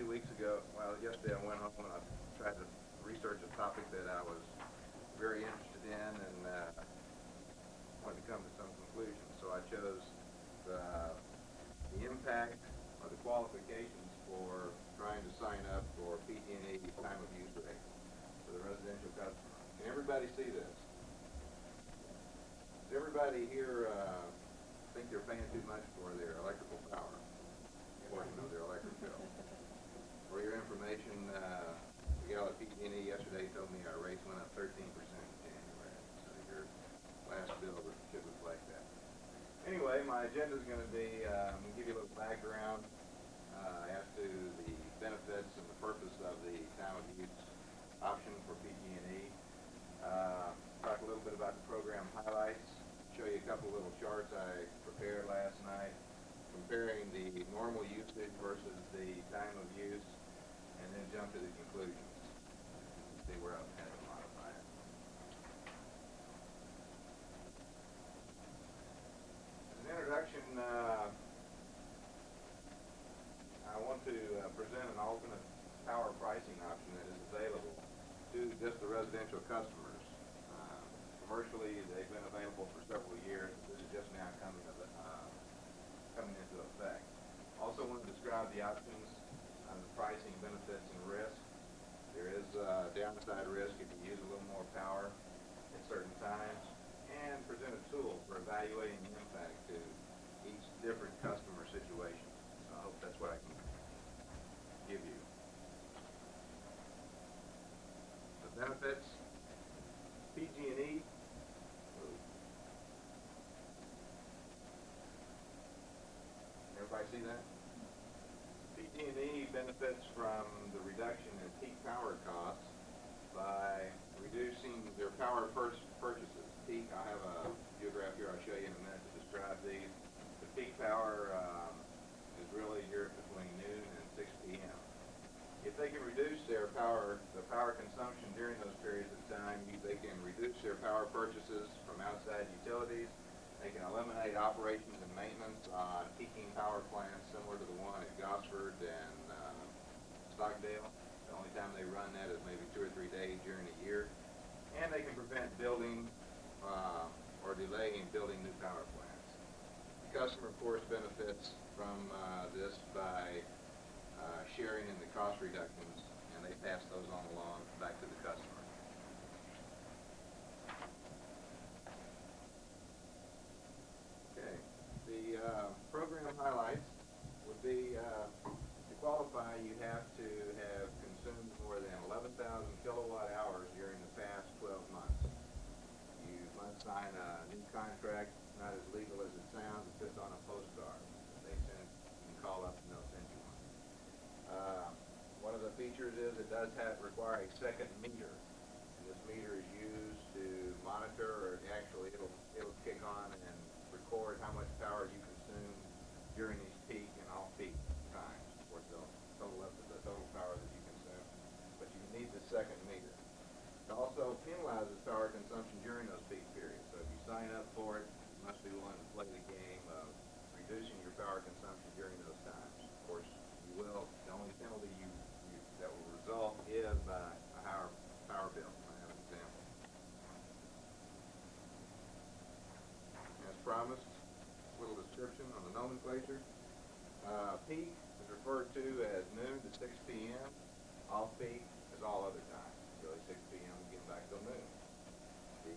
2 weeks ago, well, yesterday I went home and I tried to research a topic that I was very interested in and wanted to come to some conclusions. So I chose the impact or the qualifications for trying to sign up for PG&E time of use rate for the residential customer. Can everybody see this? Does everybody here think they're paying too much for their electrical power, portion of their electric bill? For your information, the gal at PG&E yesterday told me our rates went up 13% in January, so your last bill should reflect that. Anyway, my agenda is going to be, I'm going to give you a little background as to the benefits and the purpose of the time of use option for PG&E. Talk a little bit about the program highlights, show you a couple little charts I prepared last night, comparing the normal usage versus the time of use, and then jump to the conclusions. See where I'm going to modify it. As an introduction, I want to present an alternate power pricing option that is available to just the residential customers. Commercially, they've been available for several years, but this is just now coming into effect. Also want to describe the options on the pricing, benefits, and risk. There is downside risk if you use a little more power at certain times, and present a tool for evaluating the impact to each different customer situation. So I hope that's what I can give you. The benefits, PG&E. Everybody see that? PG&E benefits from the reduction in peak power costs by reducing their power purchases. Peak, I have a geograph here I'll show you in a minute to describe these. The peak power is really here between noon and 6 p.m. If they can reduce the power consumption during those periods of time, they can reduce their power purchases from outside utilities. They can eliminate operations and maintenance on peaking power plants similar to the one at Gosford and Stockdale. The only time they run that is maybe 2 or 3 days during the year. And they can prevent building or delay in building new power plants. The customer, of course, benefits from this by sharing in the cost reductions, and they pass those on along back to the customer. Okay, the program highlights would be to qualify, you have to have consumed more than 11,000 kilowatt hours during the past 12 months. You must sign a new contract, not as legal as it sounds, it's just on a postcard. They send, you can call up and they'll send you one. One of the features is it does require a second meter. And this meter is used to monitor, or actually it'll kick on and record how much power you consume during these peak and off-peak times. Of course, they'll total up to the total power that you consume, but you need the second meter. It also penalizes power consumption during those peak periods. So if you sign up for it, you must be willing to play the game of reducing your power consumption during those times. Of course, you will. The only penalty that will result is a higher power bill. I have an example. As promised, a little description on the nomenclature. Peak is referred to as noon to 6 p.m. Off-peak is all other times. Really 6 p.m. getting back till noon. The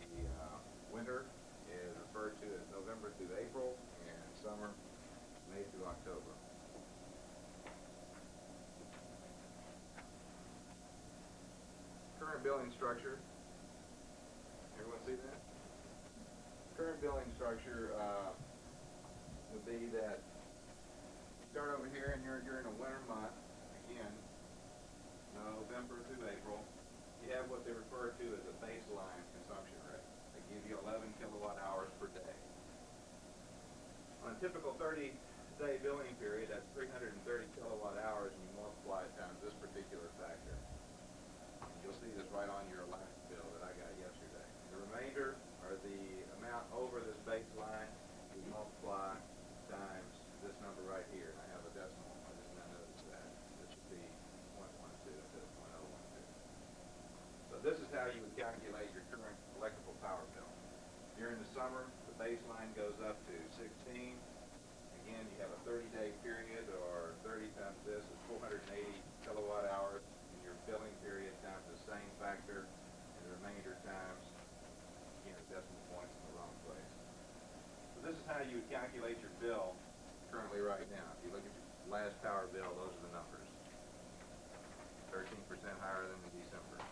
winter is referred to as November through April, and summer, May through October. Current billing structure. Everyone see that? Current billing structure would be that you start over here and you're during a winter month, again, November through April. You have what they refer to as a baseline consumption rate. They give you 11 kilowatt hours per day. On a typical 30-day billing period, that's 330 kilowatt hours, and you multiply it times this particular factor. You'll see this right on your last bill that I got yesterday. The remainder, or the amount over this baseline, we multiply times this number right here. And I have a decimal. I just now noticed that. This should be calculate your current electrical power bill. During the summer, the baseline goes up to 16. Again, you have a 30-day period, or 30 times this is 480 kilowatt hours, and your billing period times the same factor, and the remainder times, again, decimal points in the wrong place. So this is how you would calculate your bill currently right now. If you look at your last power bill, those are the numbers. 13% higher than in December.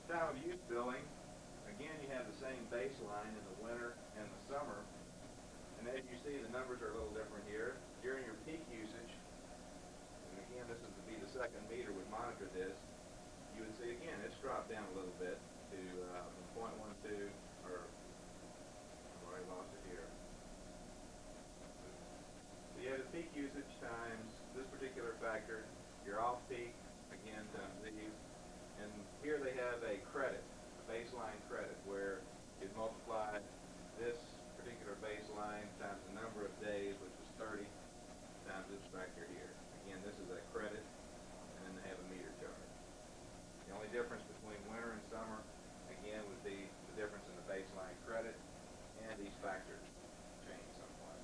Time of use billing, again, you have the same baseline in the winter and the summer, and as you see, the numbers are a little different here. During your peak usage, and again, this would be the second meter would monitor this, you would see again it's dropped down a little bit to from 0.12, or I've already lost it here. So you have the peak usage times this particular factor, your off-peak, again, times these. And here they have a credit, a baseline credit, where you multiply this particular baseline times the number of days, which is 30, times this factor here. Again, this is a credit, and then they have a meter charge. The only difference between winter and summer, again, would be the difference in the baseline credit, and these factors change somewhat.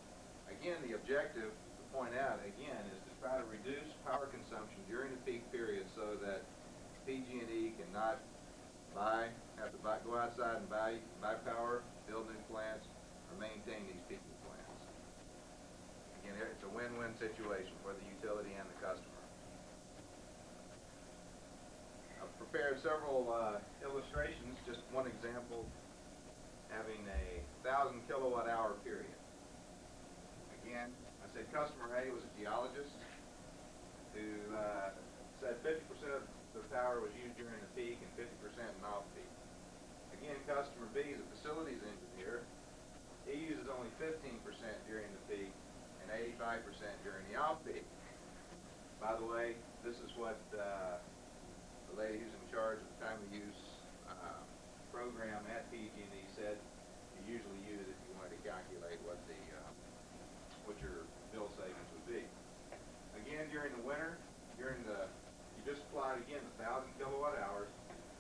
Again, the objective, to point out, again, is to try to reduce power consumption during the peak period so that PG&E cannot have to go outside and buy power, build new plants, or maintain these peaking plants. Again, it's a win-win situation for the utility and the customer. I've prepared several illustrations, just one example, having a 1,000 kilowatt hour period. Again, I said customer A was a geologist who said 50% of the power was used during the peak and 50% in off-peak. Again, customer B is a facilities engineer. He uses only 15% during the peak and 85% during the off-peak. By the way, this is what the lady who's in charge of the time of use program at PG&E said you usually use if you wanted to calculate what your bill savings would be. Again, during the winter, you just applied again 1,000 kilowatt hours.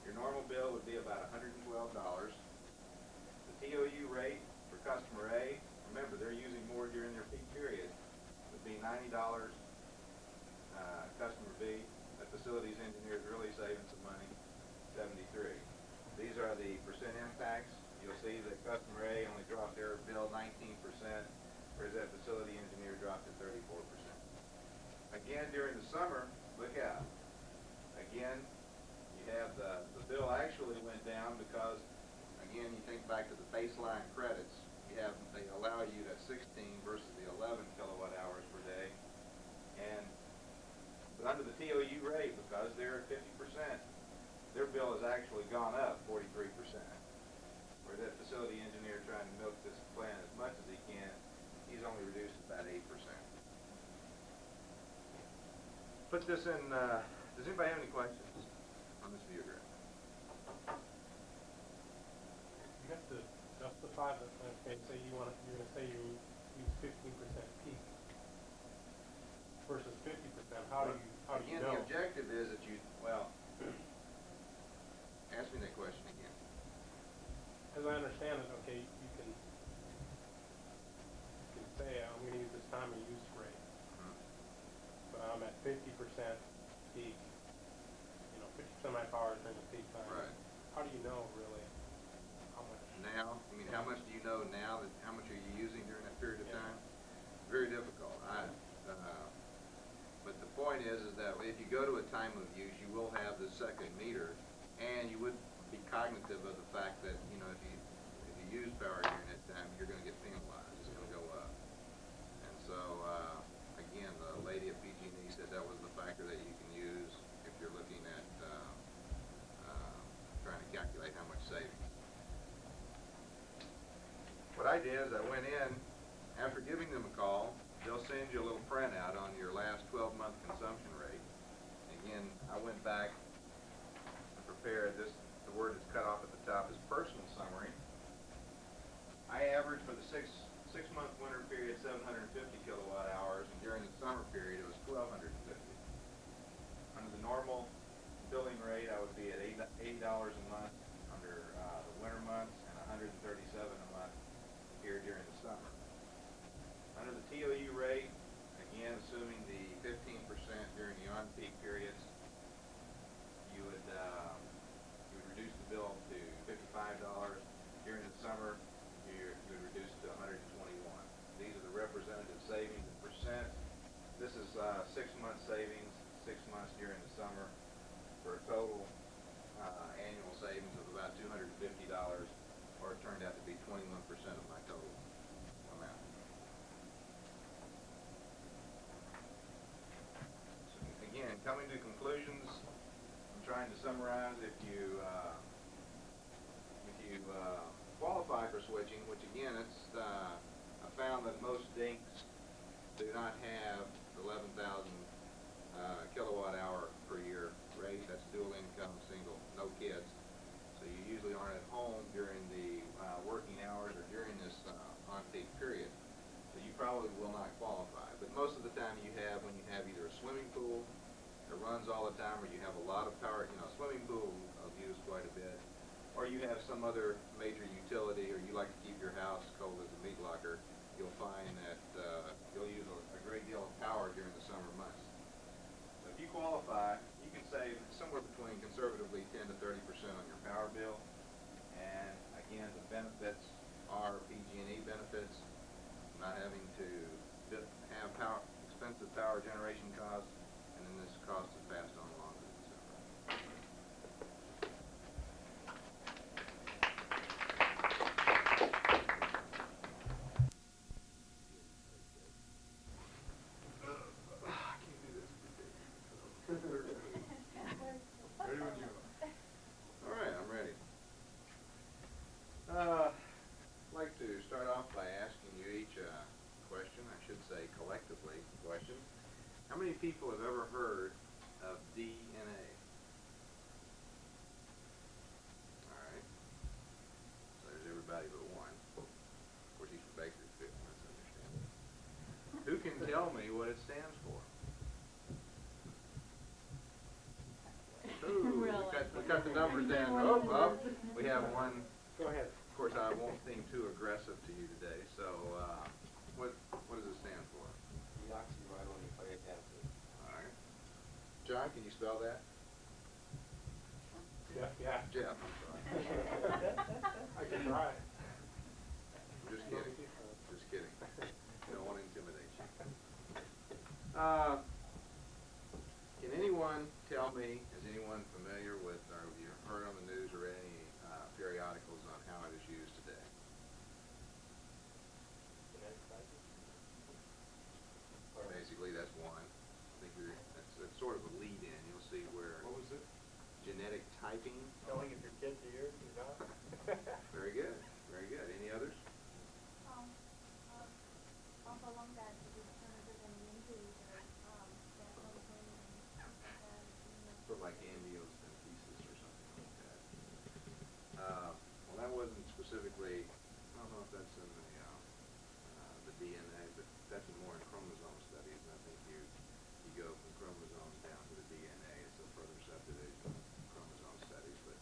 Your normal bill would be about $112. The TOU rate for customer A, remember they're using more during their peak period, would be $90. Customer B, the facilities engineer, is really saving some money, 73. These are the percent impacts. You'll see that customer A only dropped their bill 19%, whereas that facility engineer dropped it 34%. Again, during the summer, look out. Again, you have the bill actually went down because, again, you think back to the baseline credits. They allow you at 16 versus the 11 kilowatt hours per day. But under the TOU rate, because they're at 50%, their bill has actually gone up 43%. Where that facility engineer trying to milk this plant as much as he can, he's only reduced about 8%. Put this in, does anybody have any questions on this view graph? You have to justify that. Okay, say you're going to say you use 15% peak versus 50%. How do you know? Again, the objective is that ask me that question again. As I understand it, okay, you can say I'm going to use this time of use rate, but I'm at 50% peak. 50% of my power is during the peak time. Right. How do you know really how much? Now, I mean, how much do you know now? How much are you using during that period of time? Very difficult. But the point is that if you go to a time of use, you will have the second meter, and you would be cognitive of the fact that if you use power during that time, you're going to get penalized. It's going to go up. And so again, the lady at PG&E said that was the factor that you can use if you're looking at trying to calculate how much savings. What I did is I went in, after giving them a call, they'll send you a little printout on your last 12-month consumption rate. Again, I went back and prepared this. The word that's cut off at the top is personal summary. I averaged for the six-month winter period 750 kilowatt hours, and during the summer period it was 1,250. Under the normal billing rate, I would be at $80 a month under the winter months and $137 a month here during the summer. Under the TOU rate, again assuming the 15% during the on-peak periods, you would reduce the bill to $55. During the summer, you would reduce it to $121. These are the representative savings in percent. This is 6 months savings, 6 months during the summer, for a total annual savings of about $250, or it turned out to be 21% of my total amount. So again, coming to conclusions, I'm trying to summarize. If you qualify for switching, which again, I found that most dinks do not have 11,000 kilowatt hour per year rate. That's dual income, single, no kids. So you usually aren't at home during the working hours or during this on-peak period. So you probably will not qualify. But most of the time you have, when you have either a swimming pool that runs all the time, or you have a lot of power, swimming pool will use quite a bit, or you have some other major utility, or you like to keep your house cold as a meat locker, you'll find that you'll use a great deal of power during the summer months. So if you qualify, you can save somewhere between conservatively 10 to 30% on your power bill. And again, the benefits are PG&E benefits, not having to have expensive power generation costs, and then this cost is passed on along to the consumer. Ready when you are. All right, I'm ready. I'd like to start off by asking you each a question, I should say collectively a question. How many people have ever heard of DNA? All right. So there's everybody but one. Of course, he's from Bakersfield. That's understandable. Who can tell me what it stands for? Ooh, we cut the numbers down. Oh, we have one. Go ahead. Of course, I won't seem too aggressive to you today. So, what does it stand for? Deoxyribonucleic acid. All right. John, can you spell that? Yeah. Jeff, I'm sorry. I can try. I'm just kidding. Just kidding. Don't want to intimidate you. Can anyone tell me, is anyone familiar with, or have you heard on the news or read any periodicals on how it is used today? Basically, that's one. I think that's sort of a lead-in. You'll see where. What was it? Genetic typing. Knowing if your kids are yours or not. Very good. Very good. Any others? Also along that, determinative and injuries or Sort of like amniocentesis or something like that. Well, that wasn't specifically. I don't know if that's in the DNA, but that's more in chromosome studies. And I think you go from chromosomes down to the DNA. It's a further subdivision of chromosome studies, but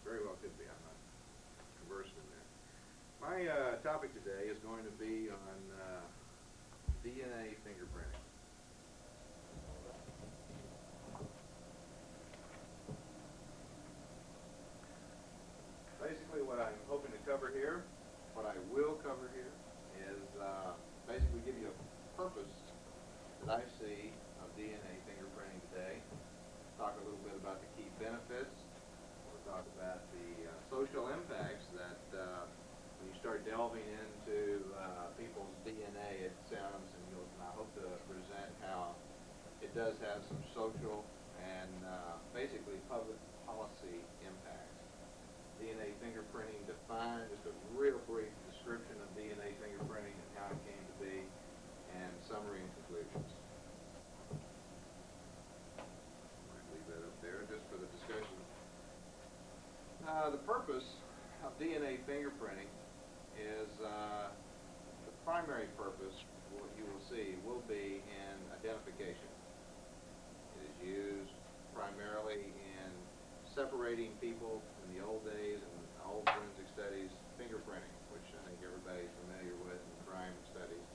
very well could be. I'm not conversed in there. My topic today is going to be on DNA fingerprinting. Basically, what I'm hoping to cover here, what I will cover here, is basically give you a purpose that I see of DNA fingerprinting today. Talk a little bit about the key benefits. We'll talk about the social impacts that when you start delving into people's DNA, it sounds, and I hope to present how it does have some social and basically public policy impacts. DNA fingerprinting defined, just a real brief description of DNA fingerprinting and how it came to be, and summary and conclusions. Might leave that up there just for the discussion. The purpose of DNA fingerprinting is the primary purpose, what you will see, will be in identification. It is used primarily in separating people in the old days and old forensic studies, fingerprinting, which I think everybody's familiar with in crime studies.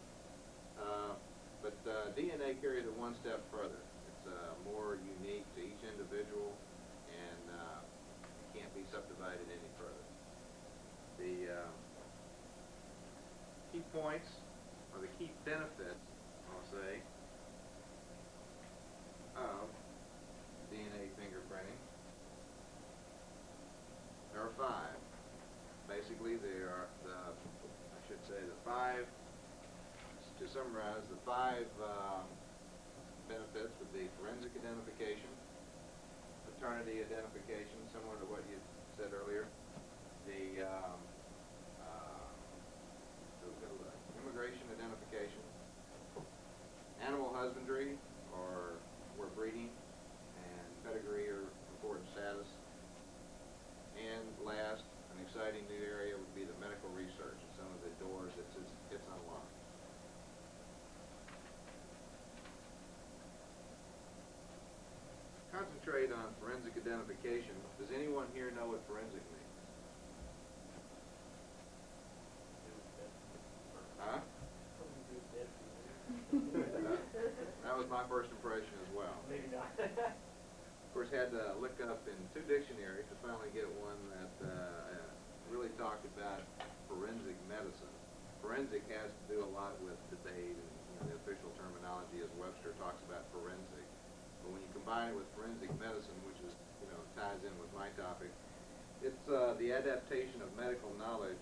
But DNA carries it one step further. It's more unique to each individual, and it can't be subdivided any further. The key points, or the key benefits, I'll say, of DNA fingerprinting, there are 5. Basically, there are the 5, to summarize, the 5 benefits would be forensic identification, paternity identification, similar to what you said earlier, the immigration identification, animal husbandry, or where breeding and pedigree are important status, and last, an exciting new area would be the medical research and some of the doors it's unlocked. Concentrate on forensic identification. Does anyone here know what forensic means? Huh? That was my first impression as well. Maybe not. Of course, had to look up in 2 dictionaries to finally get one that really talked about forensic medicine. Forensic has to do a lot with debate, and the official terminology as Webster talks about forensic. But when you combine it with forensic medicine, which is, ties in with my topic, it's the adaptation of medical knowledge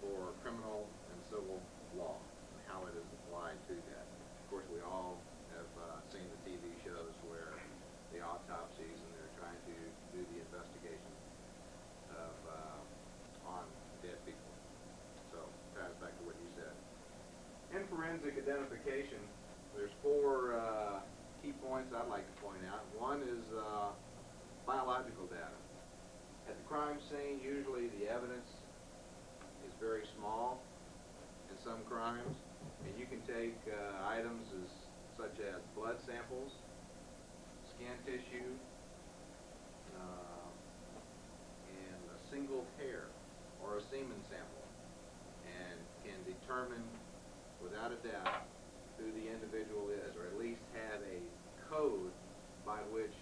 for criminal and civil law, and how it is applied to that. Of course, we all have seen the TV shows where the autopsies, and they're trying to do the investigation of on dead people. So, ties back to what you said. In forensic identification, there's 4 key points I'd like to point out. One is biological data. At the crime scene, usually the evidence is very small in some crimes, and you can take items such as blood samples, skin tissue, and a single hair or a semen sample, and can determine without a doubt who the individual is, or at least have a code by which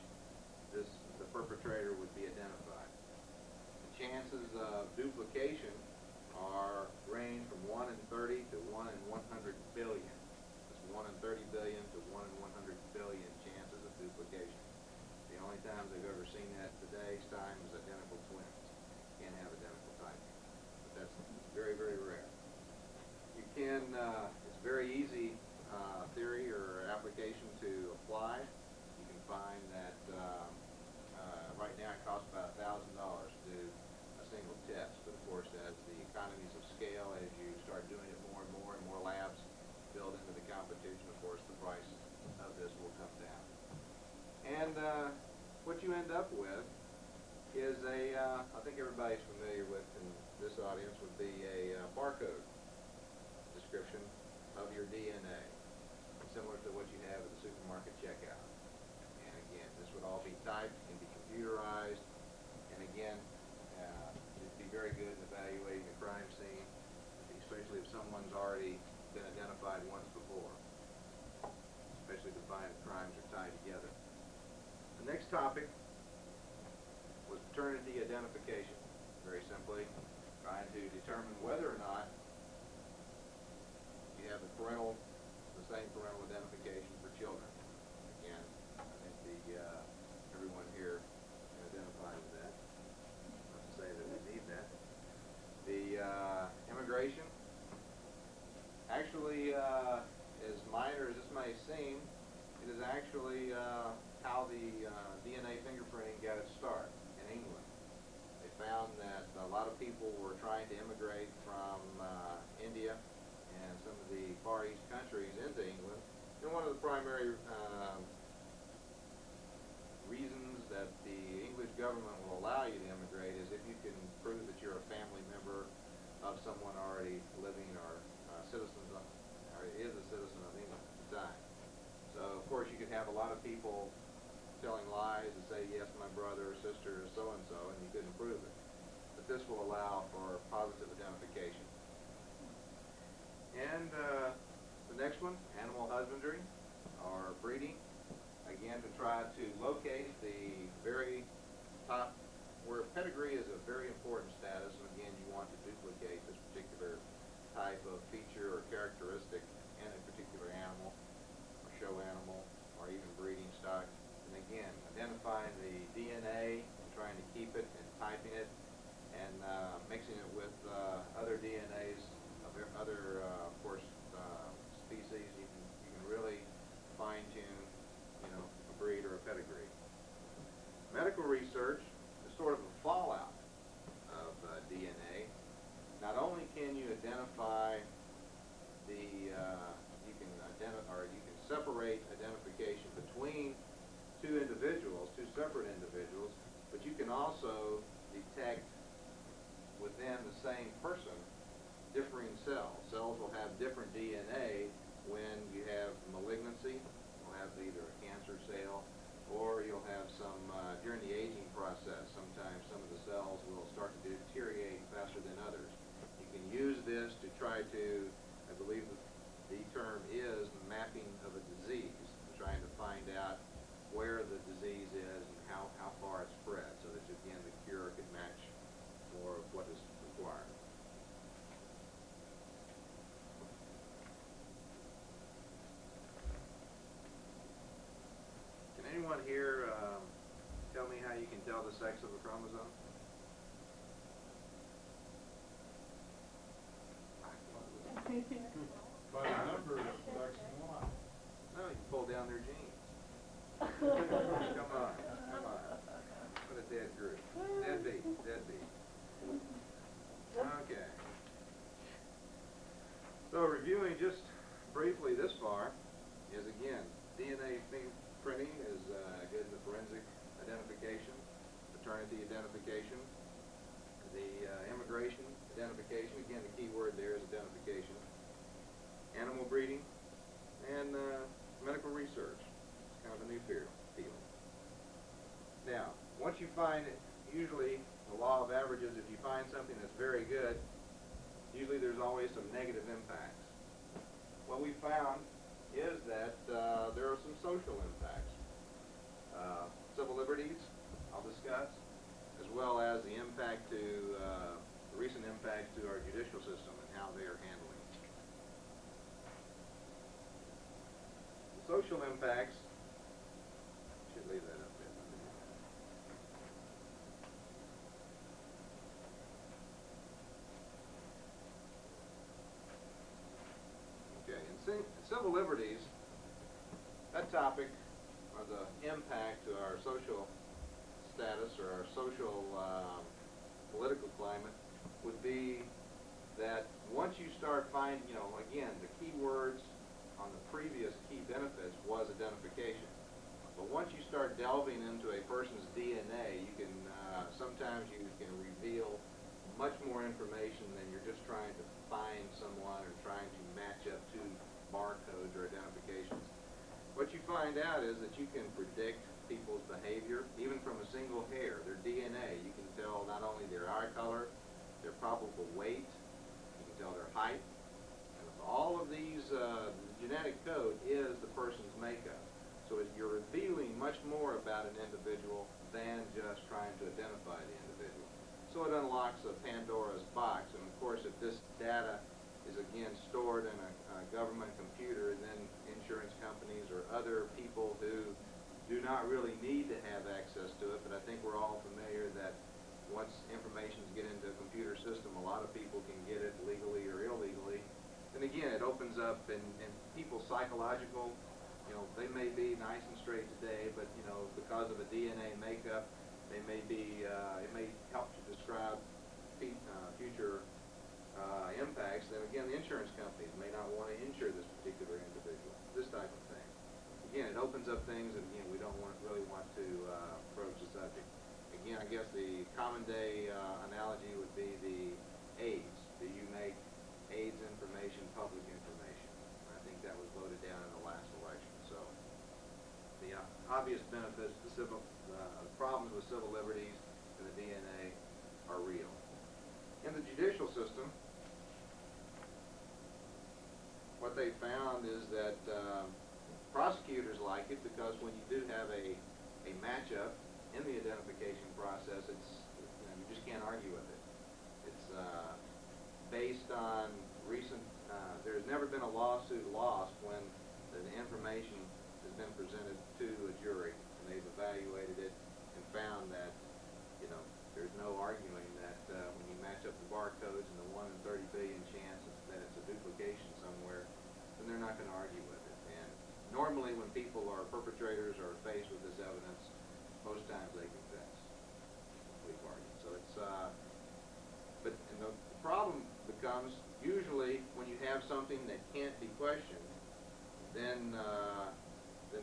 the perpetrator would be identified. The chances of duplication range from 1 in 30 to 1 in 100 billion. That's 1 in 30 billion to 1 in 100 billion chances of duplication. The only times I've ever seen that today's time is identical twins. Can't have identical typing. But that's very, very rare. You can, it's very easy theory or application to apply. You can find that right now it costs about $1,000 to do a single test. But of course, as the economies of scale, as you start doing it more and more labs build into the competition, of course, the price of this will come down. And what you end up with is I think everybody's familiar with in this audience would be a barcode description of your DNA, similar to what you have at the supermarket checkout. And again, this would all be typed, can be computerized, and again, it'd be very good in evaluating a crime scene, especially if someone's already been identified once before, especially to find if crimes are tied together. The next topic was paternity identification. Very simply, trying to determine whether or not you have the same parental identification for children. Again, I think everyone here can identify with that. Not to say that we need that. The immigration, actually, as minor as this may seem, it is actually how the DNA fingerprinting got its start in England. They found that a lot of people were trying to immigrate from India and some of the Far East countries into England. And one of the primary reasons that the English government will allow you to immigrate is if you can prove that you're a family member of someone already living or is a citizen of England at the time. So, of course, you could have a lot of people telling lies to say, yes, my brother or sister is so-and-so, and you couldn't prove it. But this will allow for positive identification. And the next one, animal husbandry or breeding. Again, to try to locate the very top, where pedigree is a very important status, and again, you want to duplicate this particular type of feature or characteristic in a particular animal, or show animal, or even breeding stock. And again, identifying the DNA, and trying to keep it and typing it, and mixing it with other DNAs of other, of course, species. You can really fine-tune, a breed or a pedigree. Medical research is sort of a fallout of DNA. Not only can you identify you can separate identification between two separate individuals, but you can also detect within the same person differing cells. Cells will have different DNA when you have malignancy. You'll have either a cancer cell, or you'll have some, during the aging process, sometimes some of the cells will start to deteriorate faster than others. You can use this to try to, I believe the term is mapping of a disease, trying to find out where the disease is and how far it's spread, so that again the cure can match more of what is required. Can anyone here tell me how you can tell the sex of a chromosome? By the number of X and Y. No, you can pull down their genes. Come on. What a dead group. Deadbeat. Okay. So reviewing just briefly this far is, again, DNA fingerprinting is good in the forensic identification, paternity identification, the immigration identification. Again, the key word there is identification. Animal breeding, and medical research. It's kind of a new field. Now, once you find it, usually the law of averages, if you find something that's very good, usually there's always some negative impacts. What we found is that there are some social impacts. Civil liberties, I'll discuss, as well as the impact to, the recent impacts to our judicial system and how they are handling. The social impacts, should leave that up there. Okay, in civil liberties, that topic, or the impact to our social status or our social political climate, would be that once you start finding, again, the key words on the previous key benefits was identification. But once you start delving into a person's DNA, you can, sometimes you can reveal much more information than you're just trying to find someone or trying to match up two barcodes or identifications. What you find out is that you can predict people's behavior, even from a single hair, their DNA. You can tell not only their eye color, their probable weight, you can tell their height. And all of these, the genetic code is the person's makeup. So you're revealing much more about an individual than just trying to identify the individual. So it unlocks a Pandora's box, and of course if this data is again stored in a government computer, then insurance companies or other people who do not really need to have access to it, but I think we're all familiar that once information get into a computer system, a lot of people can get it legally or illegally. And again, it opens up and people's psychological, they may be nice and straight today, but because of a DNA makeup, they may be, it may help to describe future impacts. Then again, the insurance companies may not want to insure this particular individual, this type of thing. Again, it opens up things that, we don't really want to approach the subject. Again, I guess the common day analogy would be the AIDS. Do you make AIDS information public information? I think that was voted down in the last election. So the obvious benefit benefits, the problems with civil liberties and the DNA are real. In the judicial system, what they found is that prosecutors like it because when you do have a matchup in the identification process, you just can't argue with it. It's based on recent. There's never been a lawsuit lost when the information has been presented to a jury and they've evaluated it and found that there's no arguing that when you match up the barcodes and the 1 in 30 billion chance that it's a duplication somewhere, then they're not going to argue with it. And normally when people are perpetrators or faced with this evidence, most times they confess. We've argued. So it's, but the problem becomes usually when you have something that can't be questioned, then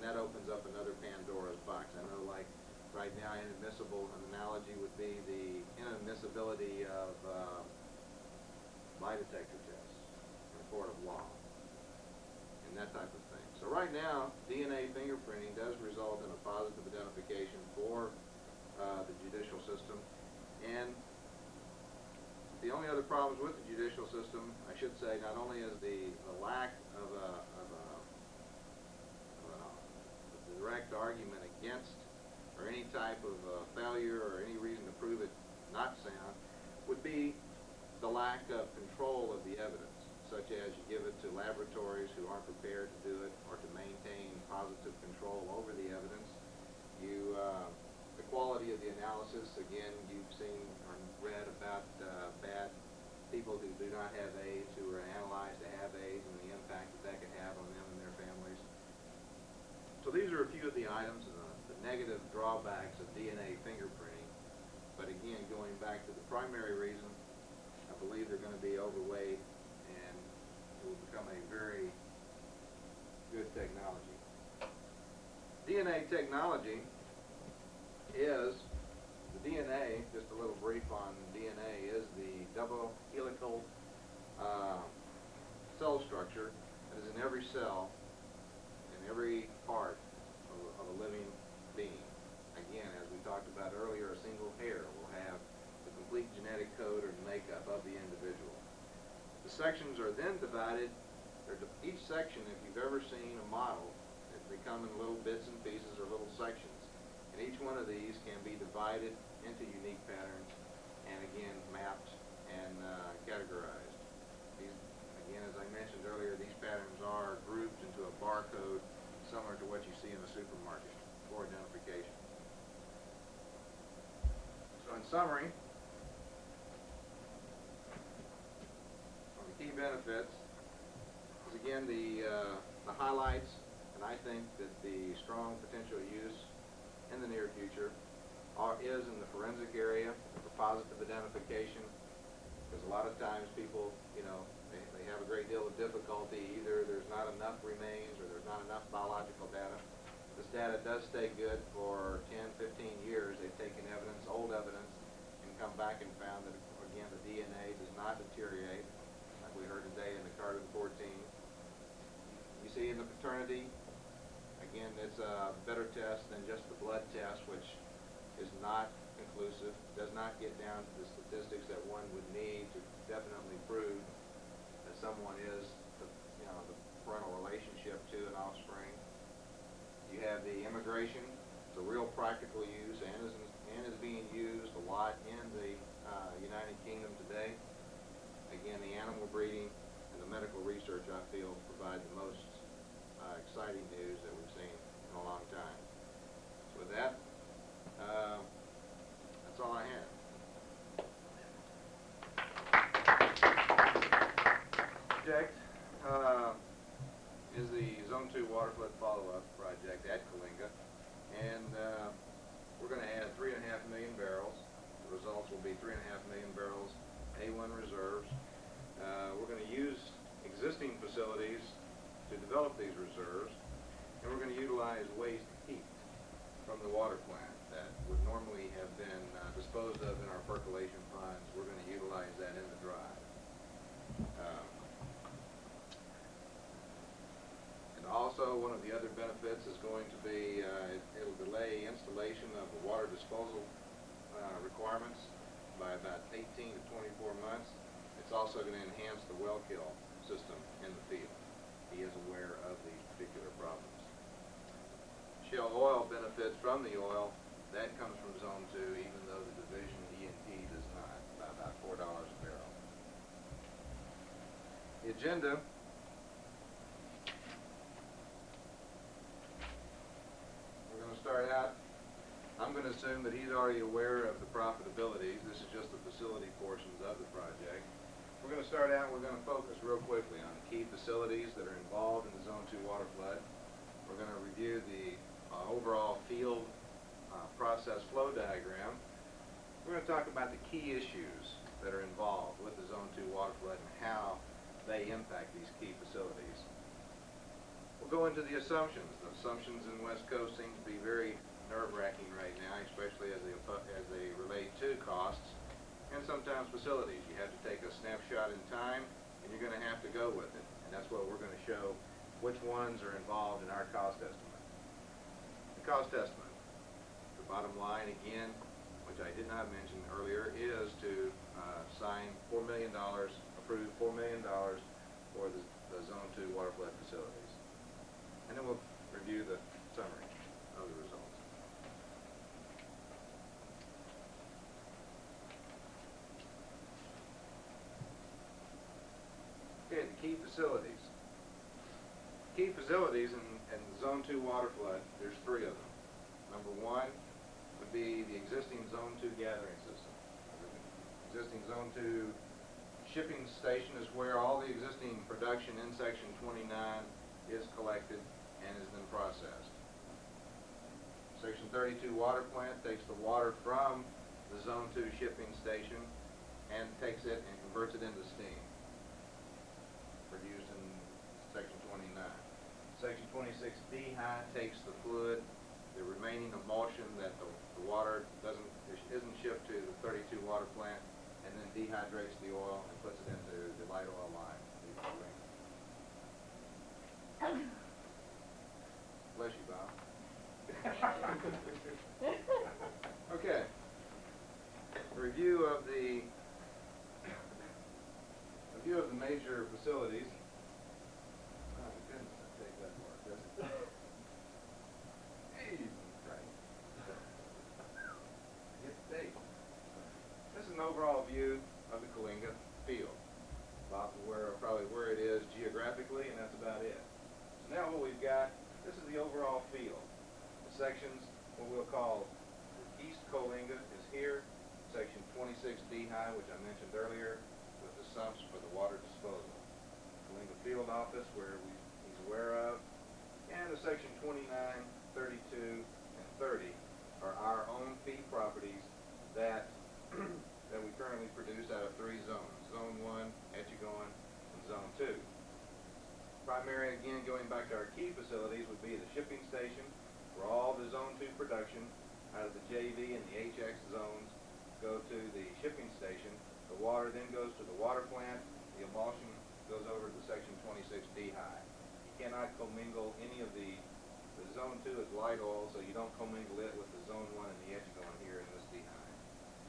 that opens up another Pandora's box. I know, like right now, inadmissible, an analogy would be the inadmissibility of lie detector tests in a court of law and that type of thing. So right now, DNA fingerprinting does result in a positive identification for the judicial system. And the only other problems with the judicial system, I should say, not only is the lack of a direct argument against or any type of failure or any reason to prove it not sound, would be the lack of control of the evidence, such as you give it to laboratories who aren't prepared to do it or to maintain positive control over the evidence. The quality of the analysis, again, you've seen or read about bad people who do not have AIDS who are analyzed to have AIDS and the impact that could have on them and their families. So these are a few of the items, the negative drawbacks of DNA fingerprinting. But again, going back to the primary reason, I believe they're going to be overweight and it will become a very good technology. DNA technology is, the DNA, just a little brief on DNA, is the double helical cell structure that is in every cell, in every part of a living being. Again, as we talked about earlier, a single hair will have the complete genetic code or makeup of the individual. The sections are then divided, each section, if you've ever seen a model, they come in little bits and pieces or little sections. And each one of these can be divided into unique patterns and again mapped and categorized. These, again, as I mentioned earlier, these patterns are grouped into a barcode similar to what you see in the supermarket for identification. So in summary, the key benefits is again the highlights, and I think that the strong potential use in the near future is in the forensic area for positive identification, because a lot of times people, they have a great deal of difficulty. Either there's not enough remains or there's not enough biological data. This data does stay good for 10, 15 years. They've taken evidence, old evidence, and come back and found that, again, the DNA does not deteriorate, like we heard today in the Carbon 14. You see in the paternity, again, it's a better test than just the blood test, which is not conclusive, does not get down to the statistics that one would need to definitely prove that someone is the parental relationship to an offspring. You have the immigration, it's a real practical use and is being used a lot in the United Kingdom today. Again, the animal breeding and the medical research, I feel, provide the most exciting news that we've seen in a long time. So with that, that's all I have. Project is the Zone 2 water flood follow-up project at Kalinga, and we're going to add 3.5 million barrels. The results will be 3.5 million barrels A1 reserves. We're going to use existing facilities to develop these reserves, and we're going to utilize waste heat from the water plant that would normally have been disposed of in our percolation ponds. We're going to utilize that in the drive. And also, one of the other benefits is going to be it'll delay relaxation of the water disposal requirements by about 18 to 24 months. It's also going to enhance the well kill system in the field. He is aware of these particular problems. Shell oil benefits from the oil. That comes from Zone 2, even though the division E&P does not, by about $4 a barrel. The agenda. We're going to start out. I'm going to assume that he's already aware of the profitabilities. This is just the facility portions of the project. We're going to start out, we're going to focus real quickly on the key facilities that are involved in the Zone 2 water flood. We're going to review the overall field process flow diagram. We're going to talk about the key issues that are involved with the Zone 2 water flood and how they impact these key facilities. We'll go into the assumptions. The assumptions in West Coast seem to be very nerve-wracking right now, especially as they relate to costs and sometimes facilities. You have to take a snapshot in time, and you're going to have to go with it. And that's what we're going to show, which ones are involved in our cost estimate. The cost estimate, the bottom line again, which I did not mention earlier, is to sign $4 million, approve $4 million for the Zone 2 water flood facilities. And then we'll review the summary of the results. Okay, the key facilities. Key facilities in Zone 2 water flood, there's 3 of them. Number 1 would be the existing Zone 2 gathering system. The existing Zone 2 shipping station is where all the existing production in Section 29 is collected and is then processed. Section 32 water plant takes the water from the Zone 2 shipping station and takes it and converts it into steam for use in Section 29. Section 26 high takes the fluid, the remaining emulsion that the water isn't shipped to the 32 water plant, and then dehydrates the oil and puts it into the light oil line. Bless you, Bob. Okay. Review of the major facilities. Oh, goodness, I take that part, does it? Jesus Christ. Get the date. This is an overall view of the Coalinga field. Bob's aware of probably where it is geographically, and that's about it. So now what we've got, this is the overall field. The sections, what we'll call East Coalinga is here, Section 26D high, which I mentioned earlier, with the sumps for the water disposal. Coalinga field office, where he's aware of, and the Section 29, 32, and 30 are our own fee properties that that we currently produce out of 3 zones: Zone 1, Etchigoin, and Zone 2. Primary, again, going back to our key facilities, would be the shipping station, where all the Zone 2 production out of the JV and the HX zones go to the shipping station. The water then goes to the water plant. The emulsion goes over to Section 26D high. You cannot commingle any of the Zone 2 is light oil, so you don't commingle it with the Zone 1 and the Etchigoin here in this D high.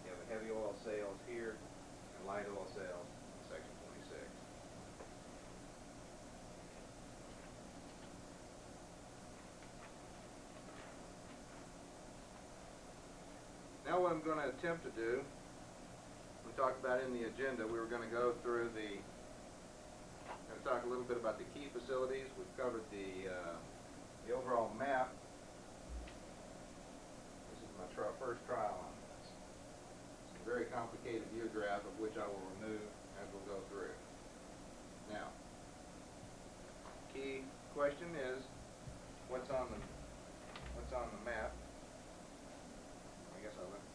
You have a heavy oil sales here and light oil sales in Section 26. Now what I'm going to attempt to do, we talked about in the agenda, we were going to go through going to talk a little bit about the key facilities. We've covered the overall map. This is my first trial on this. It's a very complicated view graph of which I will remove as we'll go through. Now, key question is, what's on the map? I guess I'll look.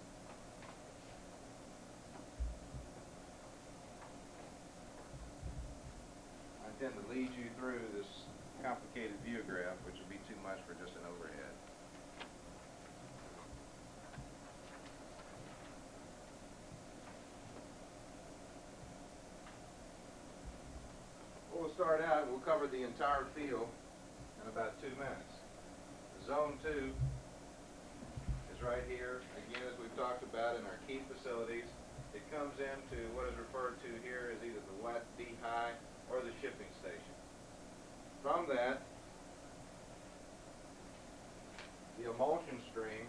I intend to lead you through this complicated view graph, which would be too much for just an overhead. We'll start out, we'll cover the entire field in about 2 minutes. Zone 2 is right here, again, as we've talked about in our key facilities, it comes into what is referred to here as either the wet D-high or the shipping station. From that, the emulsion stream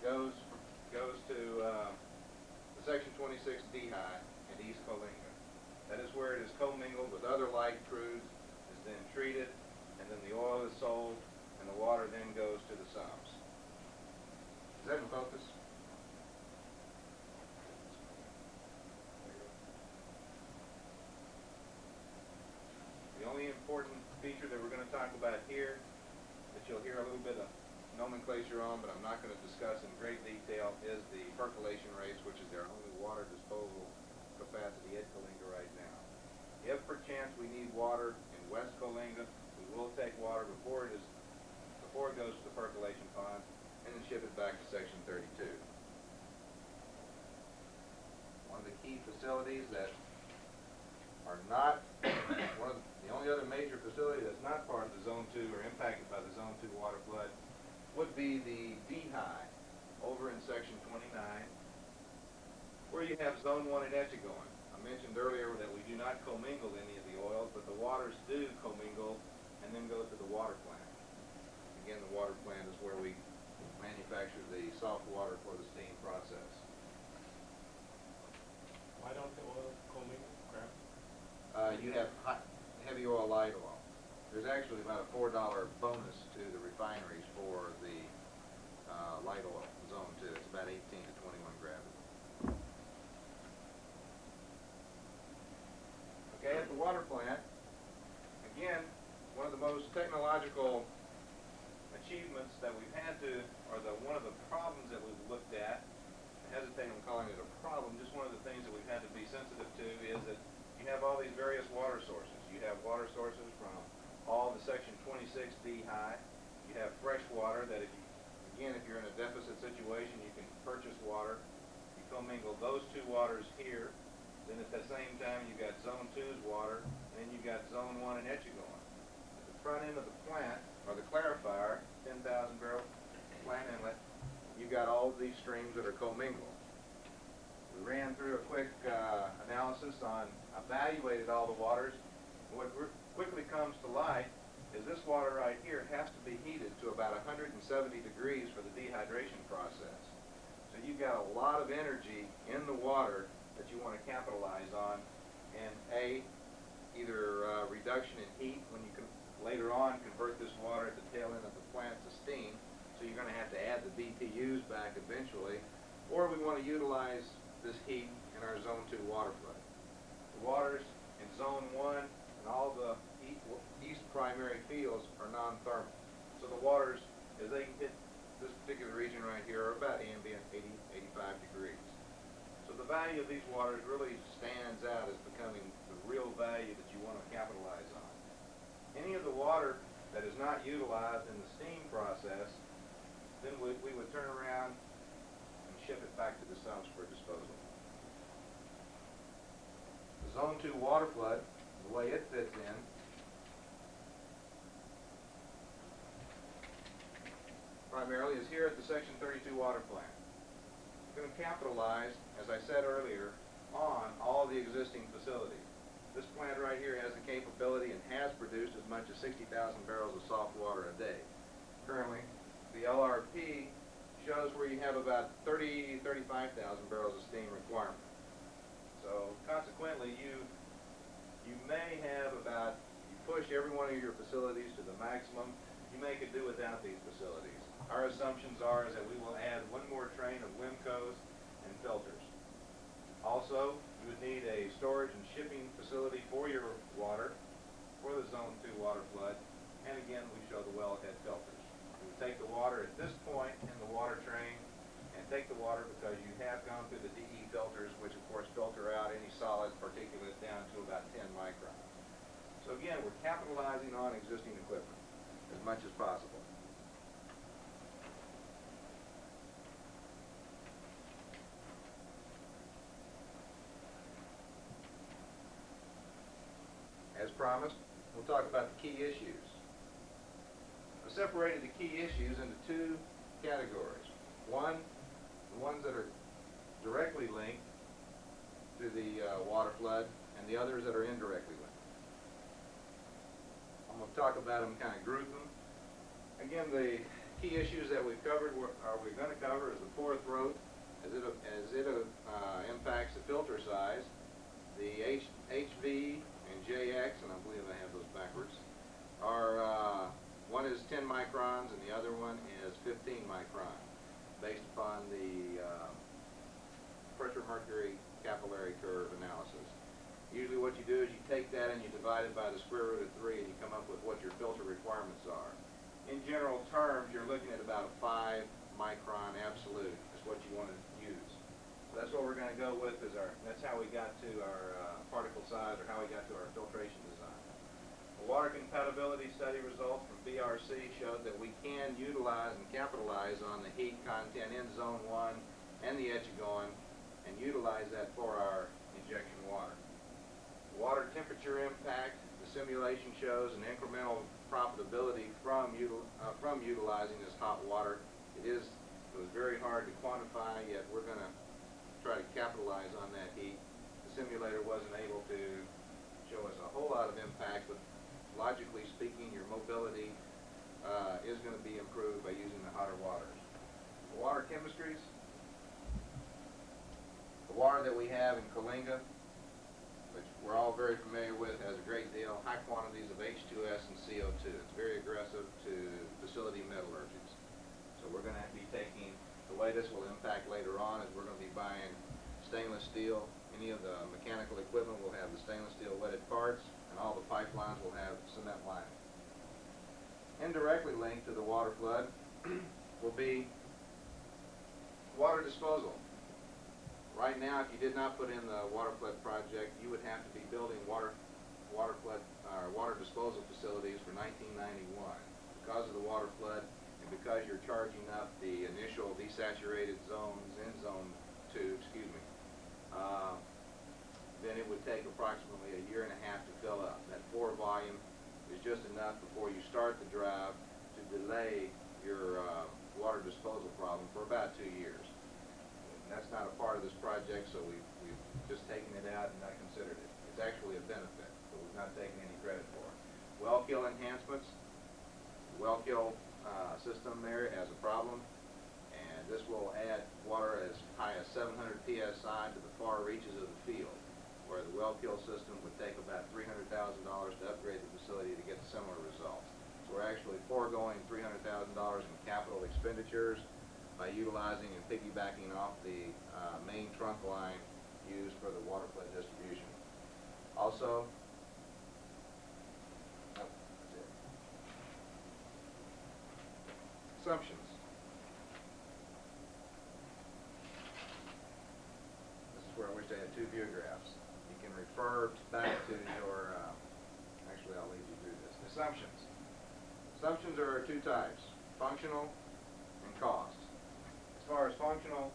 goes to the Section 26 D-high in East Coalinga. That is where it is commingled with other light crudes, is then treated, and then the oil is sold, and the water then goes to the sumps. Is that in focus? The only important feature that we're going to talk about here, that you'll hear a little bit of nomenclature on, but I'm not going to discuss in great detail, is the percolation rates, which is their only water disposal capacity at Coalinga right now. If perchance we need water in West Coalinga, we will take water before it goes to the percolation pond and then ship it back to Section 32. One of the key facilities that are not, the only other major facility that's not part of the Zone 2 or impacted by the Zone 2 water flood would be the D-high over in Section 29, where you have Zone 1 in Etchigoin. I mentioned earlier that we do not commingle any of the oils, but the waters do commingle and then go to the water plant. Again, the water plant is where we manufacture the soft water for the steam process. Why don't the oil commingle, Graham? You have heavy oil, light oil. There's actually about a $4 bonus to the refineries for the light oil, Zone 2. It's about 18 to 21 gravity. Okay, at the water plant, again, one of the most technological achievements that we've had to, or one of the problems that we've looked at, I hesitate on calling it a problem, just one of the things that we've had to be sensitive to is that you have all these various water sources. You have water sources from all the Section 26 D-high. You have fresh water that if you're in a deficit situation, you can purchase water. You commingle those two waters here. Then at the same time, you've got Zone 2's water, and then you've got Zone 1 in Etchigoin. At the front end of the plant, or the clarifier, 10,000 barrel plant inlet, you've got all of these streams that are commingled. We ran through a quick analysis on evaluated all the waters. What quickly comes to light is this water right here has to be heated to about 170 degrees for the dehydration process. So you've got a lot of energy in the water that you want to capitalize on, and either reduction in heat when you can later on convert this water at the tail end of the plant to steam, so you're going to have to add the BTUs back eventually, or we want to utilize this heat in our Zone 2 water flood. The waters in Zone 1 and all the east primary fields are non-thermal. So the waters, as they hit this particular region right here, are about ambient 80, 85 degrees. So the value of these waters really stands out as becoming the real value that you want to capitalize on. Any of the water that is not utilized in the steam process, then we would turn around and ship it back to the sumps for disposal. The Zone 2 water flood, the way it fits in, primarily is here at the Section 32 water plant. We're going to capitalize, as I said earlier, on all the existing facilities. This plant right here has the capability and has produced as much as 60,000 barrels of soft water a day. Currently, the LRP shows where you have about 35,000 barrels of steam requirement. So consequently, you may have you push every one of your facilities to the maximum, you may could do without these facilities. Our assumptions are that we will add one more train of WIMCOs and filters. Also, you would need a storage and shipping facility for your water, for the Zone 2 water flood, and again, we show the wellhead filters. We would take the water at this point in the water train, and take the water because you have gone through the DE filters, which of course filter out any solid particulate down to about 10 microns. So again, we're capitalizing on existing equipment as much as possible. As promised, we'll talk about the key issues. separated the key issues into two categories. One, the ones that are directly linked to the water flood, and the others that are indirectly linked. I'm going to talk about them, kind of group them. Again, the key issues that we've covered we're going to cover is the pore throat, as it impacts the filter size, the HV and JX, and I believe I have those backwards, are one is 10 microns and the other one is 15 micron, based upon the pressure mercury capillary curve analysis. Usually what you do is you take that and you divide it by the square root of 3 and you come up with what your filter requirements are. In general terms, you're looking at about a 5 micron absolute is what you want to use. So that's what we're going to go with, that's how we got to our particle size, or how we got to our filtration design. The water compatibility study results from BRC showed that we can utilize and capitalize on the heat content in zone 1 and the etchagon and utilize that for our injection water. The water temperature impact, the simulation shows an incremental profitability from utilizing this hot water. It was very hard to quantify, yet we're going to try to capitalize on that heat. The simulator wasn't able to show us a whole lot of impact, but logically speaking, your mobility is going to be improved by using the hotter waters. The water chemistries, the water that we have in Kalinga, which we're all very familiar with, has a great deal, high quantities of H2S and CO2. It's very aggressive to facility metallurgies. So we're going to be taking, the way this will impact later on is we're going to be buying stainless steel. Any of the mechanical equipment will have the stainless steel wetted parts, and all the pipelines will have cement lining. Indirectly linked to the water flood will be water disposal. Right now, if you did not put in the water flood project, you would have to be building water disposal facilities for 1991. Because of the water flood, and because you're charging up the initial desaturated zones in zone 2, then it would take approximately a year and a half to fill up. That pore volume is just enough before you start the drive to delay your water disposal problem for about 2 years. And that's not a part of this project, so we've just taken it out and not considered it. It's actually a benefit, but we've not taken any credit for it. Well kill enhancements. The well kill system there has a problem, and this will add water as high as 700 psi to the far reaches of the field, where the well kill system would take about $300,000 to upgrade the facility to get similar results. So we're actually foregoing $300,000 in capital expenditures by utilizing and piggybacking off the main trunk line used for the water flood distribution. Also, that's it. Assumptions. This is where I wish I had 2 view graphs. You can refer back to your, actually I'll lead you through this. Assumptions. Assumptions are 2 types, functional and cost. As far as functional,